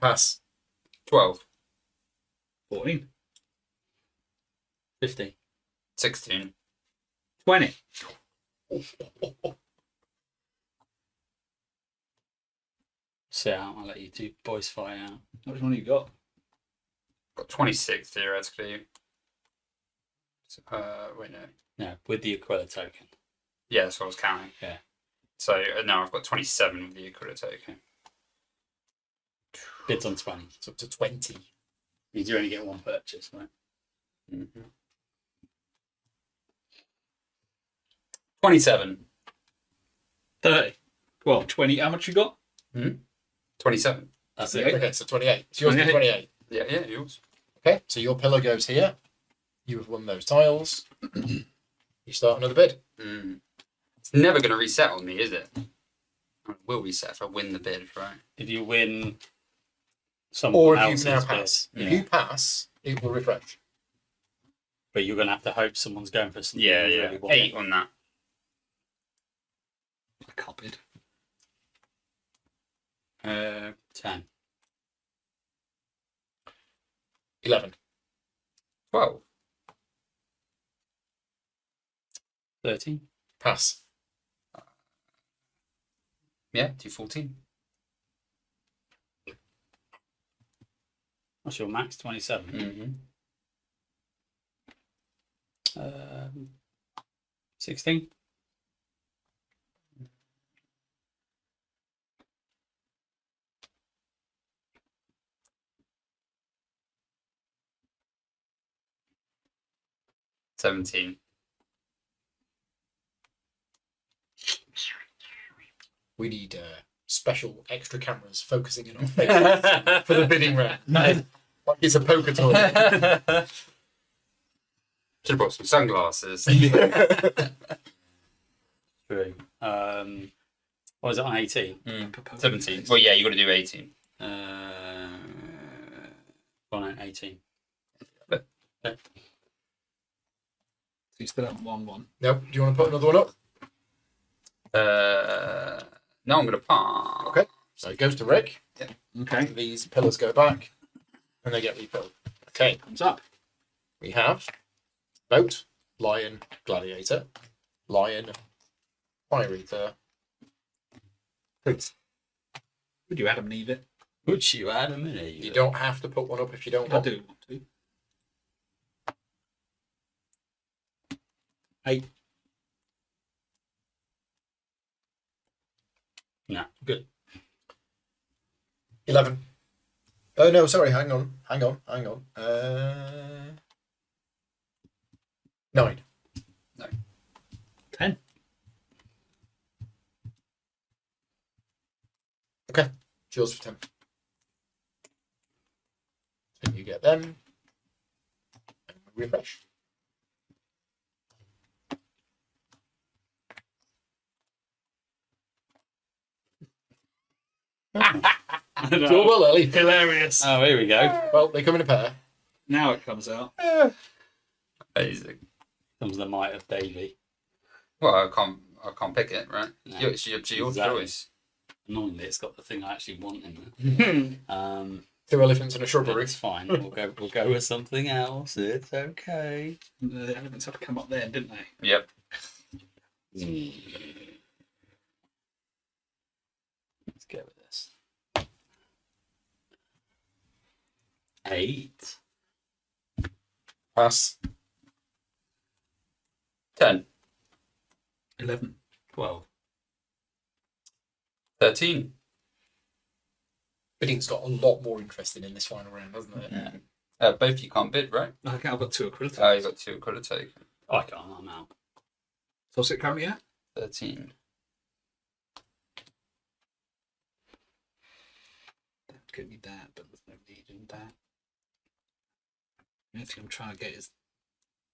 Pass. 12. 14. 15. 16. 20. Sit out. I'll let you two boys fight out. Which one you got? Got 26 theoretically. Wait, no. No, with the Aquila token. Yeah, that's what I was counting. Yeah. So now I've got 27 with the Aquila token. Bids on 20. It's up to 20. You do only get 1 purchase, right? Mm-hmm. 27. 30. Well, 20. How much you got? 27. That's it. Okay, so 28. It's yours for 28. Yeah, yeah, yours. Okay, so your pillar goes here. You have won those tiles. You start another bid. It's never going to reset on me, is it? It will reset if I win the bid, right? If you win Or someone if you else's now bid, pass. yeah. If you pass, it will refresh. But you're going to have to hope someone's going for something. Yeah, you yeah. really want. 8 on that. I copied. 10. 11. 12. 13. Pass. Yeah, 214. What's your max? 27. Mm-hmm. 16. 17. We need special extra cameras focusing in on faces for the bidding round. Like it's a poker tournament. Should have brought some sunglasses. True. What was it on 18? 17. Well, yeah, you got to do 18. On 18. So you still have 1-1. Nope. Do you want to put another one up? No, I'm going to pass. Okay. So it goes to Rick. Okay. These pillars go back and they get refilled. Okay. Thumbs up. We have boat, lion, gladiator, lion, fire eater, prince. Would you Adam leave it? Would you add a minute? You don't have to put one up if you don't I want. do want to. 8. No, good. 11. Oh no, sorry, hang on. 9. 10. Okay, it's yours for 10. So you get them. And refresh. All well, Ellie. Hilarious. Oh, here we go. Well, they come in a pair. Now it comes out. Amazing. Comes the might of Davy. Well, I can't pick it, right? No. It's your Exactly. choice. Annoyingly, it's got the thing I actually want in there. 2 elephants and a shrubbery. It's fine. We'll go with something else. It's okay. The elements have to come up there, didn't they? Yep. Let's go with this. 8. Pass. 10. 11. 12. 13. Bidding's got a lot more interesting in this final round, hasn't it? Yeah. Both you can't bid, right? I think I've got 2 accredited. Oh, you got 2 accredited. I can't. I'm out. So what's it currently at? 13. Could be that, but there's no need in that. The only thing I'm trying to get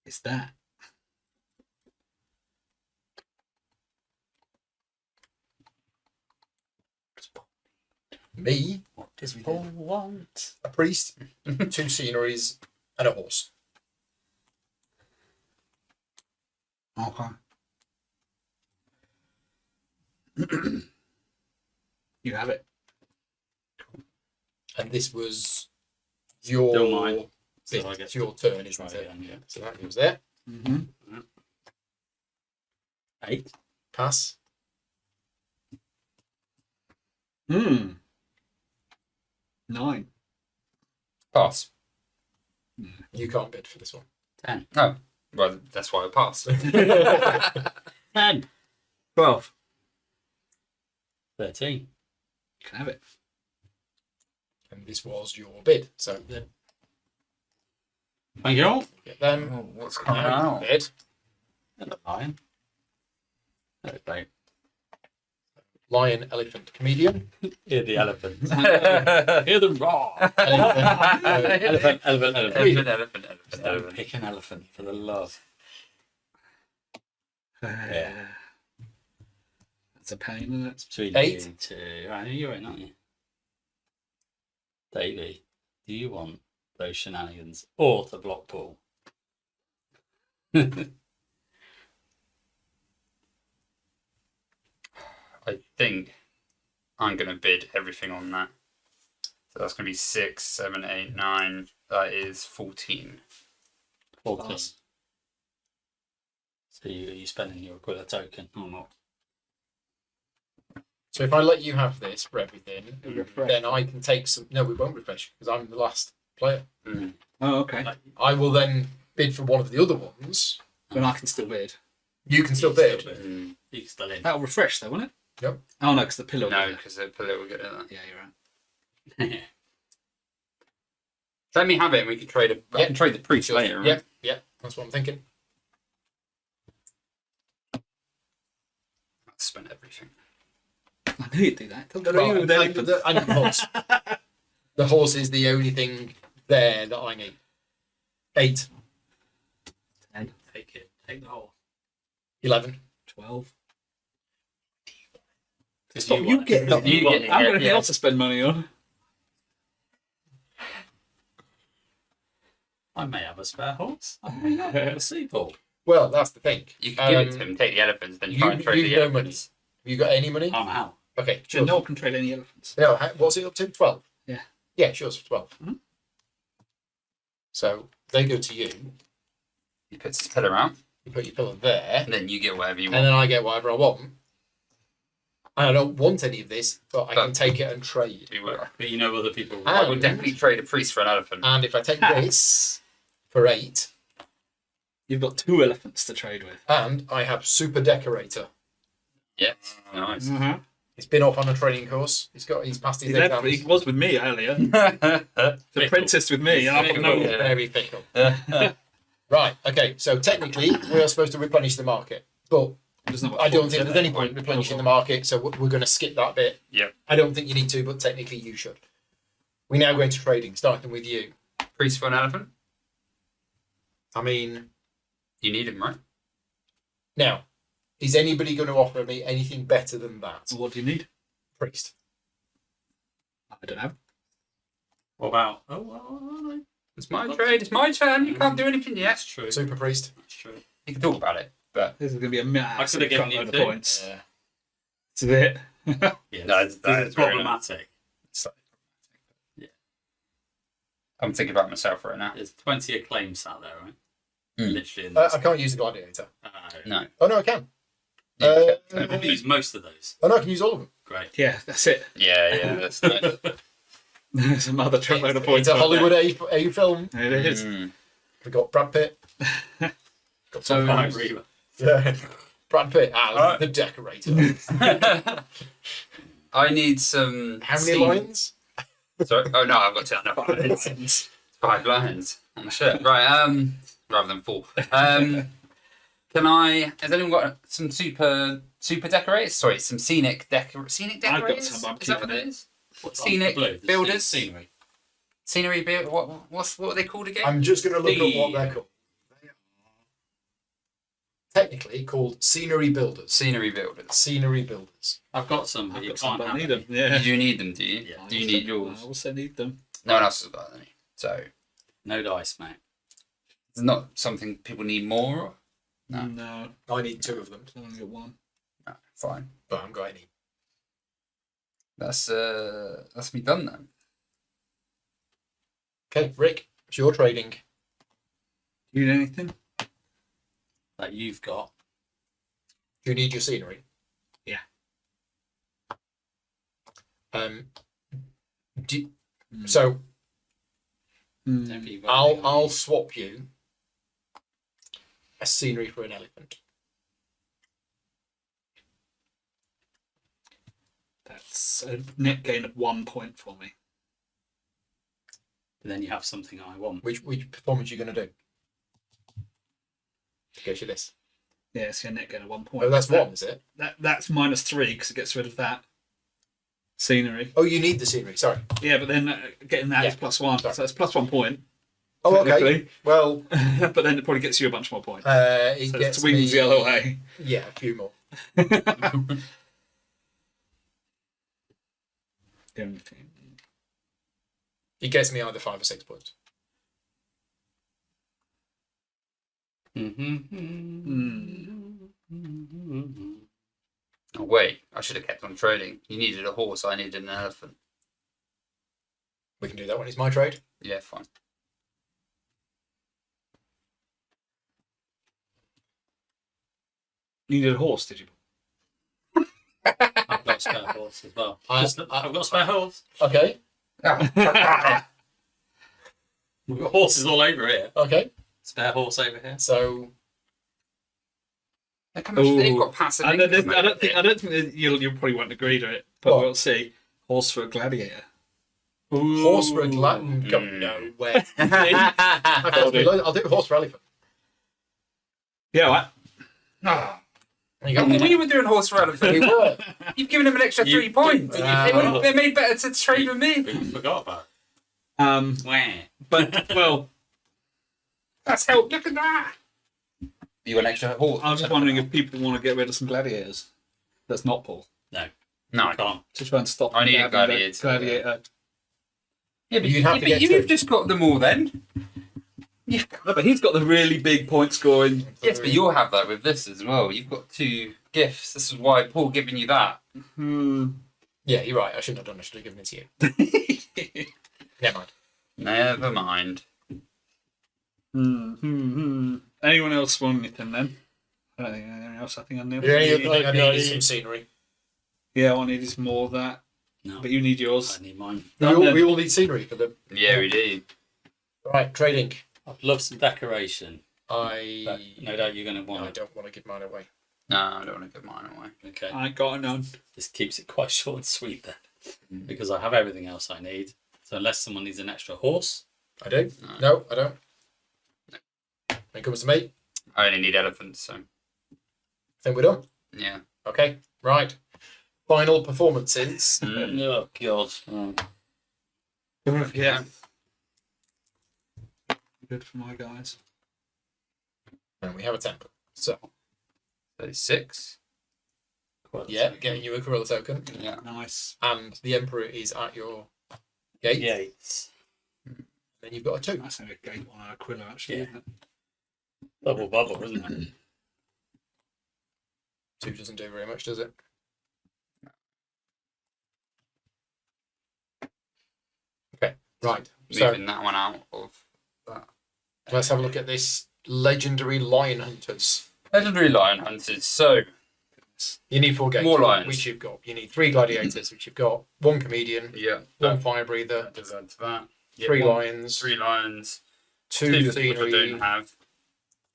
is that. Me, What does Paul want? a priest, 2 sceneries, and a horse. Okay. You have it. And this was your Still mine. bid. So I get It's your turn, isn't try it? again, yeah. So that goes there. Mm-hmm. 8. Pass. Hmm. 9. Pass. You can't bid for this one. 10. Oh, well, that's why I passed. 10. 12. 13. You can have it. And this was your bid. So then Thank you all. get them. Oh, what's coming Now you out? bid. And a lion. Oh, great. lion, elephant, comedian. Hear the elephants. Hear them roar. Elephant, Elephant. Pick an elephant for the love. Yeah. That's a pain, isn't it? It's between 8. you two. Right, you're in, aren't you? Davey, do you want those shenanigans or to block Paul? I think I'm going to bid everything on that. So that's going to be 6, 7, 8, 9. That is 14. 14. Pass. So are you spending your Aquila token or not? So if I let you have this for everything, Refresh. then I can take some. No, we won't refresh because I'm the last player. Mm. Oh, okay. I will then bid for one of the other ones. Then I can still bid. You can still You bid. Mm. You can still in. That'll refresh, though, won't it? Yep. Oh, no, because the pillow. No, because the pillow will get it. Yeah, you're right. Let me have it and we can trade it. I Yeah. can trade the priest later. Right? Yeah, yeah, that's what I'm thinking. I've spent everything. I knew you'd do that. Don't No, go no, with elephant. I need the horse. The horse is the only thing there that I need. 8, 10, Take it. Take the whole. 11. 12. Stop, You get it. You get it. I'm going to Yeah. else to spend money on. I may have a spare horse. I may not. We'll see, Paul. Well, that's the thing. You can give it to him, take the elephants, then try and trade the no money. elephants. Have you got any money? I'm out. Okay, Sure. sure. No one can trade any elephants. No, what's it up to? 12? Yeah. Yeah, sure, it's 12. Mhm. So they go to you. He puts his pillar out, You put your pillar there. and then you get whatever you And want. then I get whatever I want. And I don't want any of this, but I can take it and trade. We will. But you know other people. Ah. I will definitely trade a priest for an elephant. And if I take this for 8, You've got 2 elephants to trade with. and I have Super Decorator. Yes, nice. Mm-hmm. He's been off on a training course. He's passed his He exams. was with me earlier. The apprentice with me. And I Fickle, know. yeah. Very fickle. Right, okay, so technically we are supposed to replenish the market, but I don't think there's any point replenishing the market, so we're going to skip that bit. Yep. I don't think you need to, but technically you should. We now go into trading, starting with you. Priest for an elephant? I mean, You need him, right? now, is anybody going to offer me anything better than that? What do you need? Priest. I don't know. What about? Oh, well, It's my trade, it's my turn, you can't do anything yet. that's true. Super Priest. That's true. You can talk about it, but This is going to be a massive I could have given you truckload of 2. points. Yeah. It's a bit. Yeah, No, this that is is very problematic. I'm thinking about myself right now. There's 20 acclaims out there, right? Mm. Literally in I this. can't use the Gladiator. No. Oh, no, I can. Yeah, I can use most of those. Oh, no, I can use all of them. Great. Yeah, that's it. yeah, that's nice. There's another truckload of points. It's a out Hollywood A film. there. It is. Mm. We've got Brad Pitt. Got So, some Fine, guys. Reaver. Yeah. Brad Pitt as Alright. the Decorator. I need some. How many steam- lines? Sorry. Oh no, I've got 10. No, 5 lines on the shirt. Right. Rather than 4. Can I? Has anyone got some super decorators? Sorry, some scenic decorators. I've got some, I'm Is that what keeping it it. is? What's Scenic builders? Scenery. Scenery build. What are they called again? I'm just going to look up what they're called. They are technically called Scenery Builders. Scenery builders. Scenery Builders. I've got some, but I've you got some, can't but I have need them. them. Yeah. You do need them, do you? Yeah. Do you need yours? I also need them. No one else has got any. So No dice, mate. it's not something people need more of. No. No. I need 2 of them, I only got 1. No, fine. but I haven't got any. That's me done then. Okay, Rick, it's your trading. You need anything? That you've got. Do you need your scenery? Yeah. So If you've got anything on I'll you. swap you a scenery for an elephant. That's a net gain of 1 point for me. But then you have something I want. Which performance are you going to do? To get you this. Yeah, so your net gain of 1 point. Oh, that's one, is it? That's -3 because it gets rid of that scenery. Oh, you need the scenery. Sorry. Yeah, but then getting that is +1, Sorry. so it's +1 point. Oh, okay. technically. Well, But then it probably gets you a bunch more points. it So gets it swings me the other way. Yeah, a few more. It gets me either 5 or 6 points. Oh, wait, I should have kept on trading. You needed a horse, I needed an elephant. We can do that when it's my trade. Yeah, fine. You needed a horse, did you? I've got a spare horse as well. I've got a spare horse. Okay. We've got horses all over here. Okay. Spare horse over here. So Look how much they've got passive I income don't over think that you probably won't agree to it, but What? we'll see. Horse for a gladiator. horse for a Latin. Go no way. I'll do horse for elephant. Yeah, what? There you here. go. We were doing horse for elephant. We were. You've given him an extra 3 points. They made better to trade with me. Forgot about Wah. But well, That's help. Look at that. You got an extra horse. I was just wondering if people want to get rid of some gladiators. That's not Paul. No, I can't. To try and stop. I need them a having gladiator. the gladiator. Yeah, but You'd have to get you've two. just got them all then. No, but he's got the really big point scoring. Yes, but you'll have that with this as well. You've got 2 gifts. This is why Paul giving you that. Yeah, you're right. I shouldn't have done. I should have given it to you. Never mind. Never mind. Anyone else want anything then? I don't think anything else. I think I know. The only other thing I need is some scenery. Yeah, all I need is more of that. No, But you need yours. I need mine. We all need scenery for them. Yeah, we do. Right, trading. I'd love some decoration. But I no doubt you're going to No, I want it. don't want to give mine away. No, I don't want to give mine away. Okay. I got none. This keeps it quite short and sweet then. Because I have everything else I need. So unless someone needs an extra horse. I do. No, I don't. When it comes to me, I only need elephants, so I think we're done. yeah. Okay, right. Final performances. Oh, God. Oh. Yeah. Good for my guys. And we have a temple. So, 36. yeah, getting you a gorilla token. Yeah. Nice. And the Emperor is at your gate. Yates. Then you've got a 2. That's a gate on Aquila, actually, Yeah. isn't it? Double bubble, isn't it? 2 doesn't do very much, does it? Okay, right. So Moving that one out of that. let's have a look at this legendary Lion Hunters. Legendary Lion Hunters. So, You need 4 gates, More lions. which you've got. You need 3 gladiators, which you've got. 1 comedian, yeah. 1 fire breather, That does add to that. 3 lions, 3 lions. 2 Which I scenery. don't have.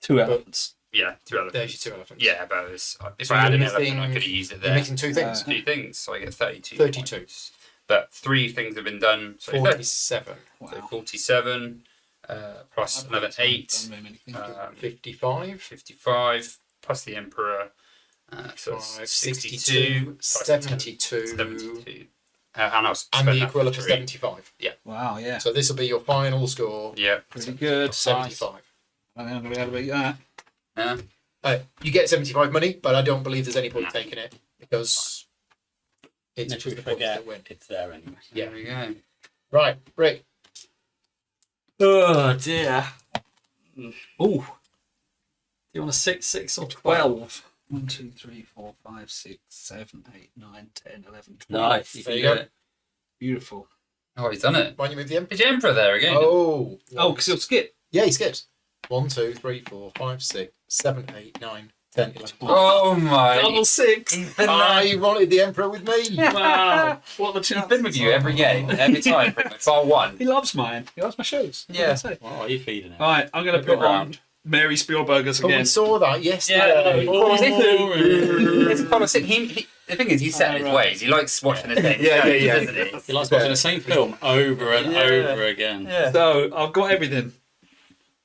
2 elephants. Yeah, 2 elephants. There's your 2 elephants. Yeah, but if So I had you're an elephant, I missing- could have used it You're there. missing 2 things. 2 things, so I get 32. 32. points. But 3 things have been done. So 47. So 47, plus I've another got 8, done very many things. 55. 55, plus the Emperor, so it's 5, 62, 72, 72. And I'll and spend the that Aquila for three. 75. Wow, yeah. So this will be your final score Yeah. Pretty good. of 75. I think I'm going to be able to beat that. Yeah. You get 75 money, but I don't believe there's any point taking it because it's If just we the points forget, that win. it's there anyway. Yeah. There we go. Right, Rick. Oh, dear. Ooh. Do you want a 6, 6 or 12. 1, 2, 3, 4, 5, 6, 7, 8, 9, 10, 11, 12. Nice. You There can you do go. it. Beautiful. Oh, he's done it. Why don't you move the Emperor? Is your Emperor there again? Oh. Oh, because he'll skip. Yeah, he skips. 1, 2, 3, 4, 5, 6, 7, 8, 9, 10, 11. Oh my. Double 6. He's been, I wanted the Emperor with me. Wow. What the he's chance? been with you every game, every time, pretty much. Bar 1. He loves mine. He loves my shows. What Yeah. can I say? Oh, are you feeding it? All right, I'm going to Good put on round. Mary Spielberger's But we again. saw that yesterday. It's a Colosseum. The thing is, he's set in his right. ways. He likes watching the same Yeah, shows, yeah, doesn't he? He likes watching the same film over and over again. Yeah. So I've got everything,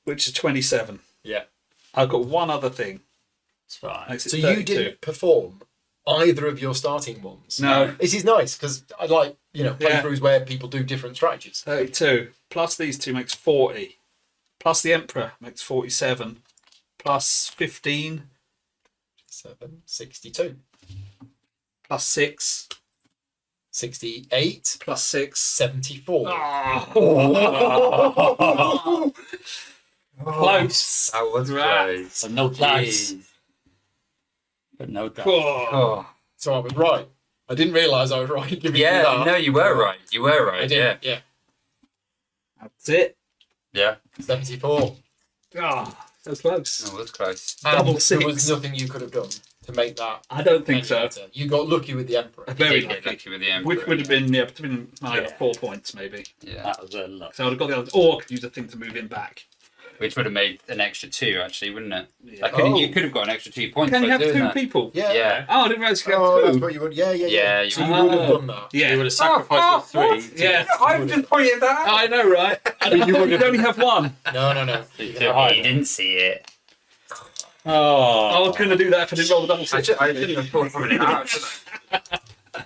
which is 27. Yeah. I've got one other thing. It's fine. Makes it So you 32. didn't perform either of your starting ones. No. This is nice because I like, playthroughs where people do different strategies. 32 plus these two makes 40. Plus the Emperor makes 47. Plus 15. 7, 62. Plus 6. 68. Plus 6. 74. Close. That was Right. close. But no dice. Jeez. But no dice. Oh. So I was right. I didn't realise I was right. Giving you Yeah, that. no, you were right. You were I right. did. Yeah. Yeah. That's it. Yeah. 74. So close. That was close. And Double there six. was nothing you could have done to make that I don't think any so. better. You got lucky with the Emperor. Very Did get lucky. lucky with the Emperor. Which would have been, would have been like Yeah. 4 points maybe. Yeah. That was a lot. So I would have got the other, or I could use a thing to move him back. Which would have made an extra 2, actually, wouldn't it? Yeah. Like, couldn't- Oh. You could have got an extra 2 points Can by you have doing 2 that. people? Yeah. Yeah. Oh, I didn't realise you could Oh, have that's 2. what you would. Yeah. Yeah, you So you would. would have done that. Yeah. You would have sacrificed the 3. Yeah. I've just pointed that out. I know, right? You would only have 1. No. You didn't see it. Oh. I was going to do that if I didn't roll the double I 6. should have thought of it out, shouldn't I?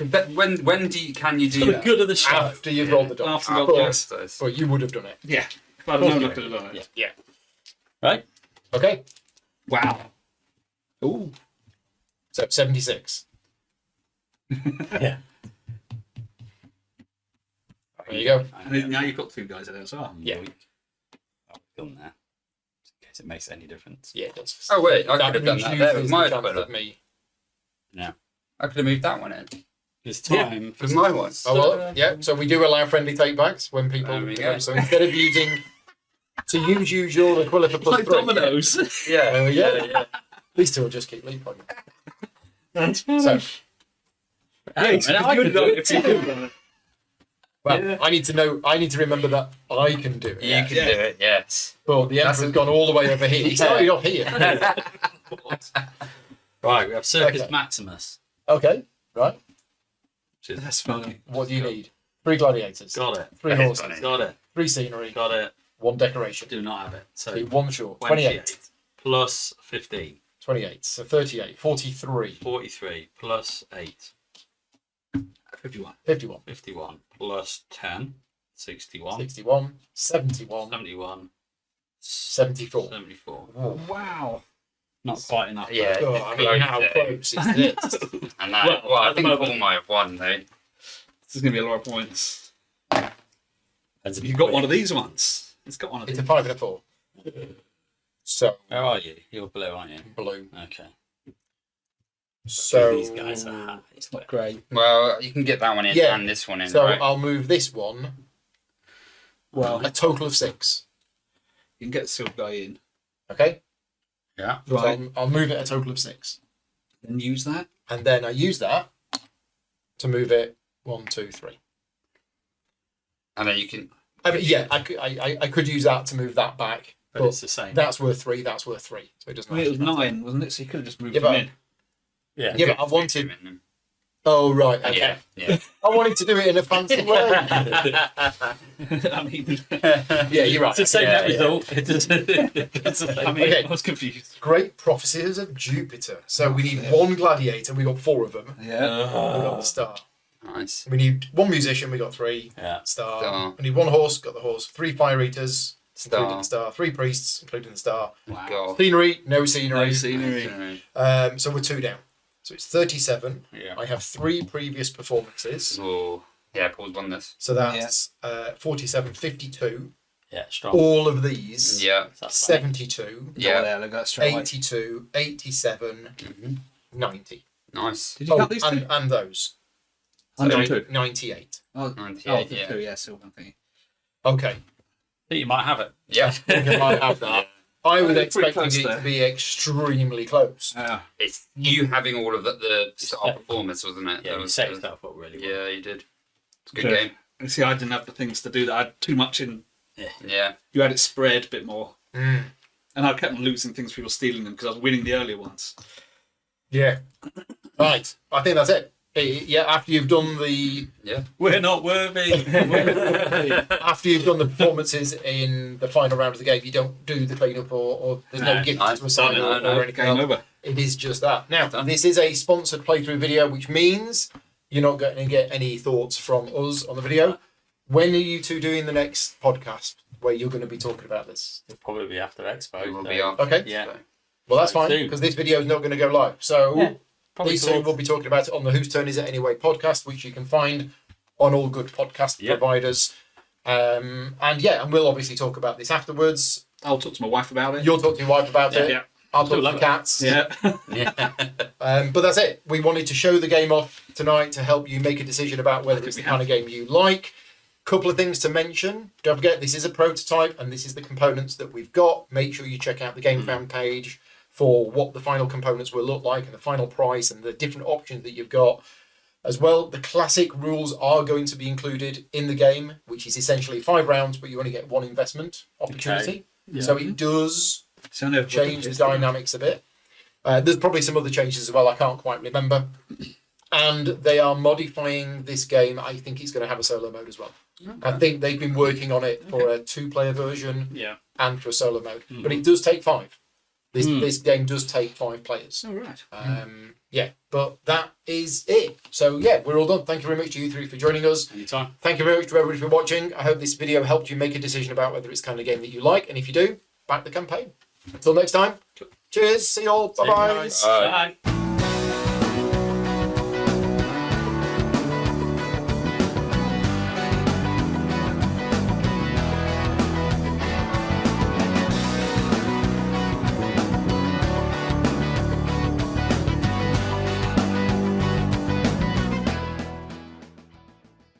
But when can you do For the that? good of the show. After you've rolled the dice. After Of the course. Yes. But you would have done it. Yeah. If I'd have known, I could have done it. Yeah. Right? Okay. Wow. Ooh. So 76. Yeah. There you go. And then now you've got 2 guys in there as well. Yeah. I've done that. In case it makes any difference. Yeah, it does. Oh, wait, I could have done that there with reduces my the chance equivalent. of me. No. I could have moved that one in. It's time for With my one. Oh, well, yeah. So we do allow friendly takebacks when people. There we go. So instead of using, use your Aquila for plus Like 3. dominoes. Yeah. There we go. Yeah. These two will just keep leapfrogging. That's So, Hey, and I could do it too. well, Yeah. I need to remember that I can do it. You can do it, yes. But the That's Emperor's gone all the way over here. He started off here. Right, we have Circus Okay. Maximus. Okay, right. That's funny. What do you need? 3 gladiators. Got it. 3 That is horses. funny. Got it. 3 scenery. Got it. 1 decoration. Do not have it. So 1 short. 28. plus 15. 28. So 38. 43. 43 plus 8. 51. 51. 51 plus 10. 61. 61. 71. 71. 74. 74. Wow. Not quite enough. Yeah. Oh, I mean, how close is this? And that, well, I at the think moment- Paul might have won, though. This is going to be a lot of points. As You've got one of these ones. It's got one of It's these. a 5 and a 4. So, Where are you? You're blue, aren't you? blue. Okay. So, These guys are happy. it's not great. Well, you can get that one in Yeah. and this one in, So right? I'll move this one. Well, A total of 6. you can get the silver guy in. Okay? Yeah. So Right. I'll move it a total of 6. Then use that. And then I use that to move it 1, 2, 3. And then you can... I mean, yeah, I could use that to move that back. But But it's the same. that's worth 3, that's worth 3. So it doesn't I mean, it was actually matter. 9, wasn't it? So you could have just moved Yeah, them but- in. Yeah. Yeah, but I wanted. in them. Oh, right. Okay. Yeah. Yeah. I wanted to do it in a fancy way. I mean, Yeah, you're right. It's the same Yeah, net yeah. result. It's the same. I mean, Okay. I was confused. Great prophecies of Jupiter. So we need 1 gladiator. We got 4 of them. Yeah. We got the star. Nice. We need 1 musician. We got 3. Yeah. Star. Star. We need 1 horse. Got the horse. 3 fire eaters. Including Star. the star. 3 priests, including the star. Wow. God. Scenery. No scenery. No scenery. So we're 2 down. So it's 37. Yeah. I have 3 previous performances. Oh, yeah, Paul's won this. So that's 47, 52. Yeah, strong. All of these. Yeah. That's funny. 72. Yeah. Oh, there, look at that straight away. 82, 87, Mhm. 90. Nice. Did you count these two? and those. And So them two. 98. Oh, 98, the yeah. 2, yeah, silver thingy. Okay. I think you might have it. Yeah. I think I might have that. I was They're pretty expecting close it there. to be extremely close. Yeah. It's you having all of the star performance, wasn't it? Yeah, That you was- set that was- yourself up really well. Yeah, you did. It's a good Okay. game. And see, I didn't have the things to do that. I had too much in. Yeah. You had it spread a bit more. Mm. And I kept on losing things, people stealing them because I was winning the earlier ones. Yeah. Right. I think that's it. After you've done the We're not worthy. after you've done the performances in the final round of the game, you don't do the cleanup or there's no gift to assign or anything Game else. over. It is just that. Now, this is a sponsored playthrough video, which means you're not going to get any thoughts from us on the video. When are you two doing the next podcast where you're going to be talking about this? It'll probably be after Expo. It will so- be off. Okay. Yeah. Well, that's fine Soon. because this video is not going to go live. So Yeah, probably these two towards- will be talking about it on the Whose Turn Is It Anyway podcast, which you can find on all good podcast Yep. providers. And we'll obviously talk about this afterwards. I'll talk to my wife about it. You'll talk to your wife about it. Yeah. I'll talk to love the it. cats. Yeah. Yeah. But that's it. We wanted to show the game off tonight to help you make a decision about whether it's the kind of game you like. Couple of things to mention. Don't forget, this is a prototype and this is the components that we've got. Make sure you check out the GameFound page for what the final components will look like and the final price and the different options that you've got. As well, the classic rules are going to be included in the game, which is essentially 5 rounds, but you only get 1 investment opportunity. Yeah. So it does So now change the dynamics a bit. There's probably some other changes as well. I can't quite remember. And they are modifying this game. I think it's going to have a solo mode as well. I think they've been working on it for a 2-player version Yeah. and for a solo mode. But it does take 5. This game does take 5 players. All right. But that is it. So we're all done. Thank you very much to you 3 for joining us. Anytime. Thank you very much to everybody for watching. I hope this video helped you make a decision about whether it's the kind of game that you like. And if you do, back the campaign. Until next time, cheers. See you all. Bye-bye. Bye. Bye.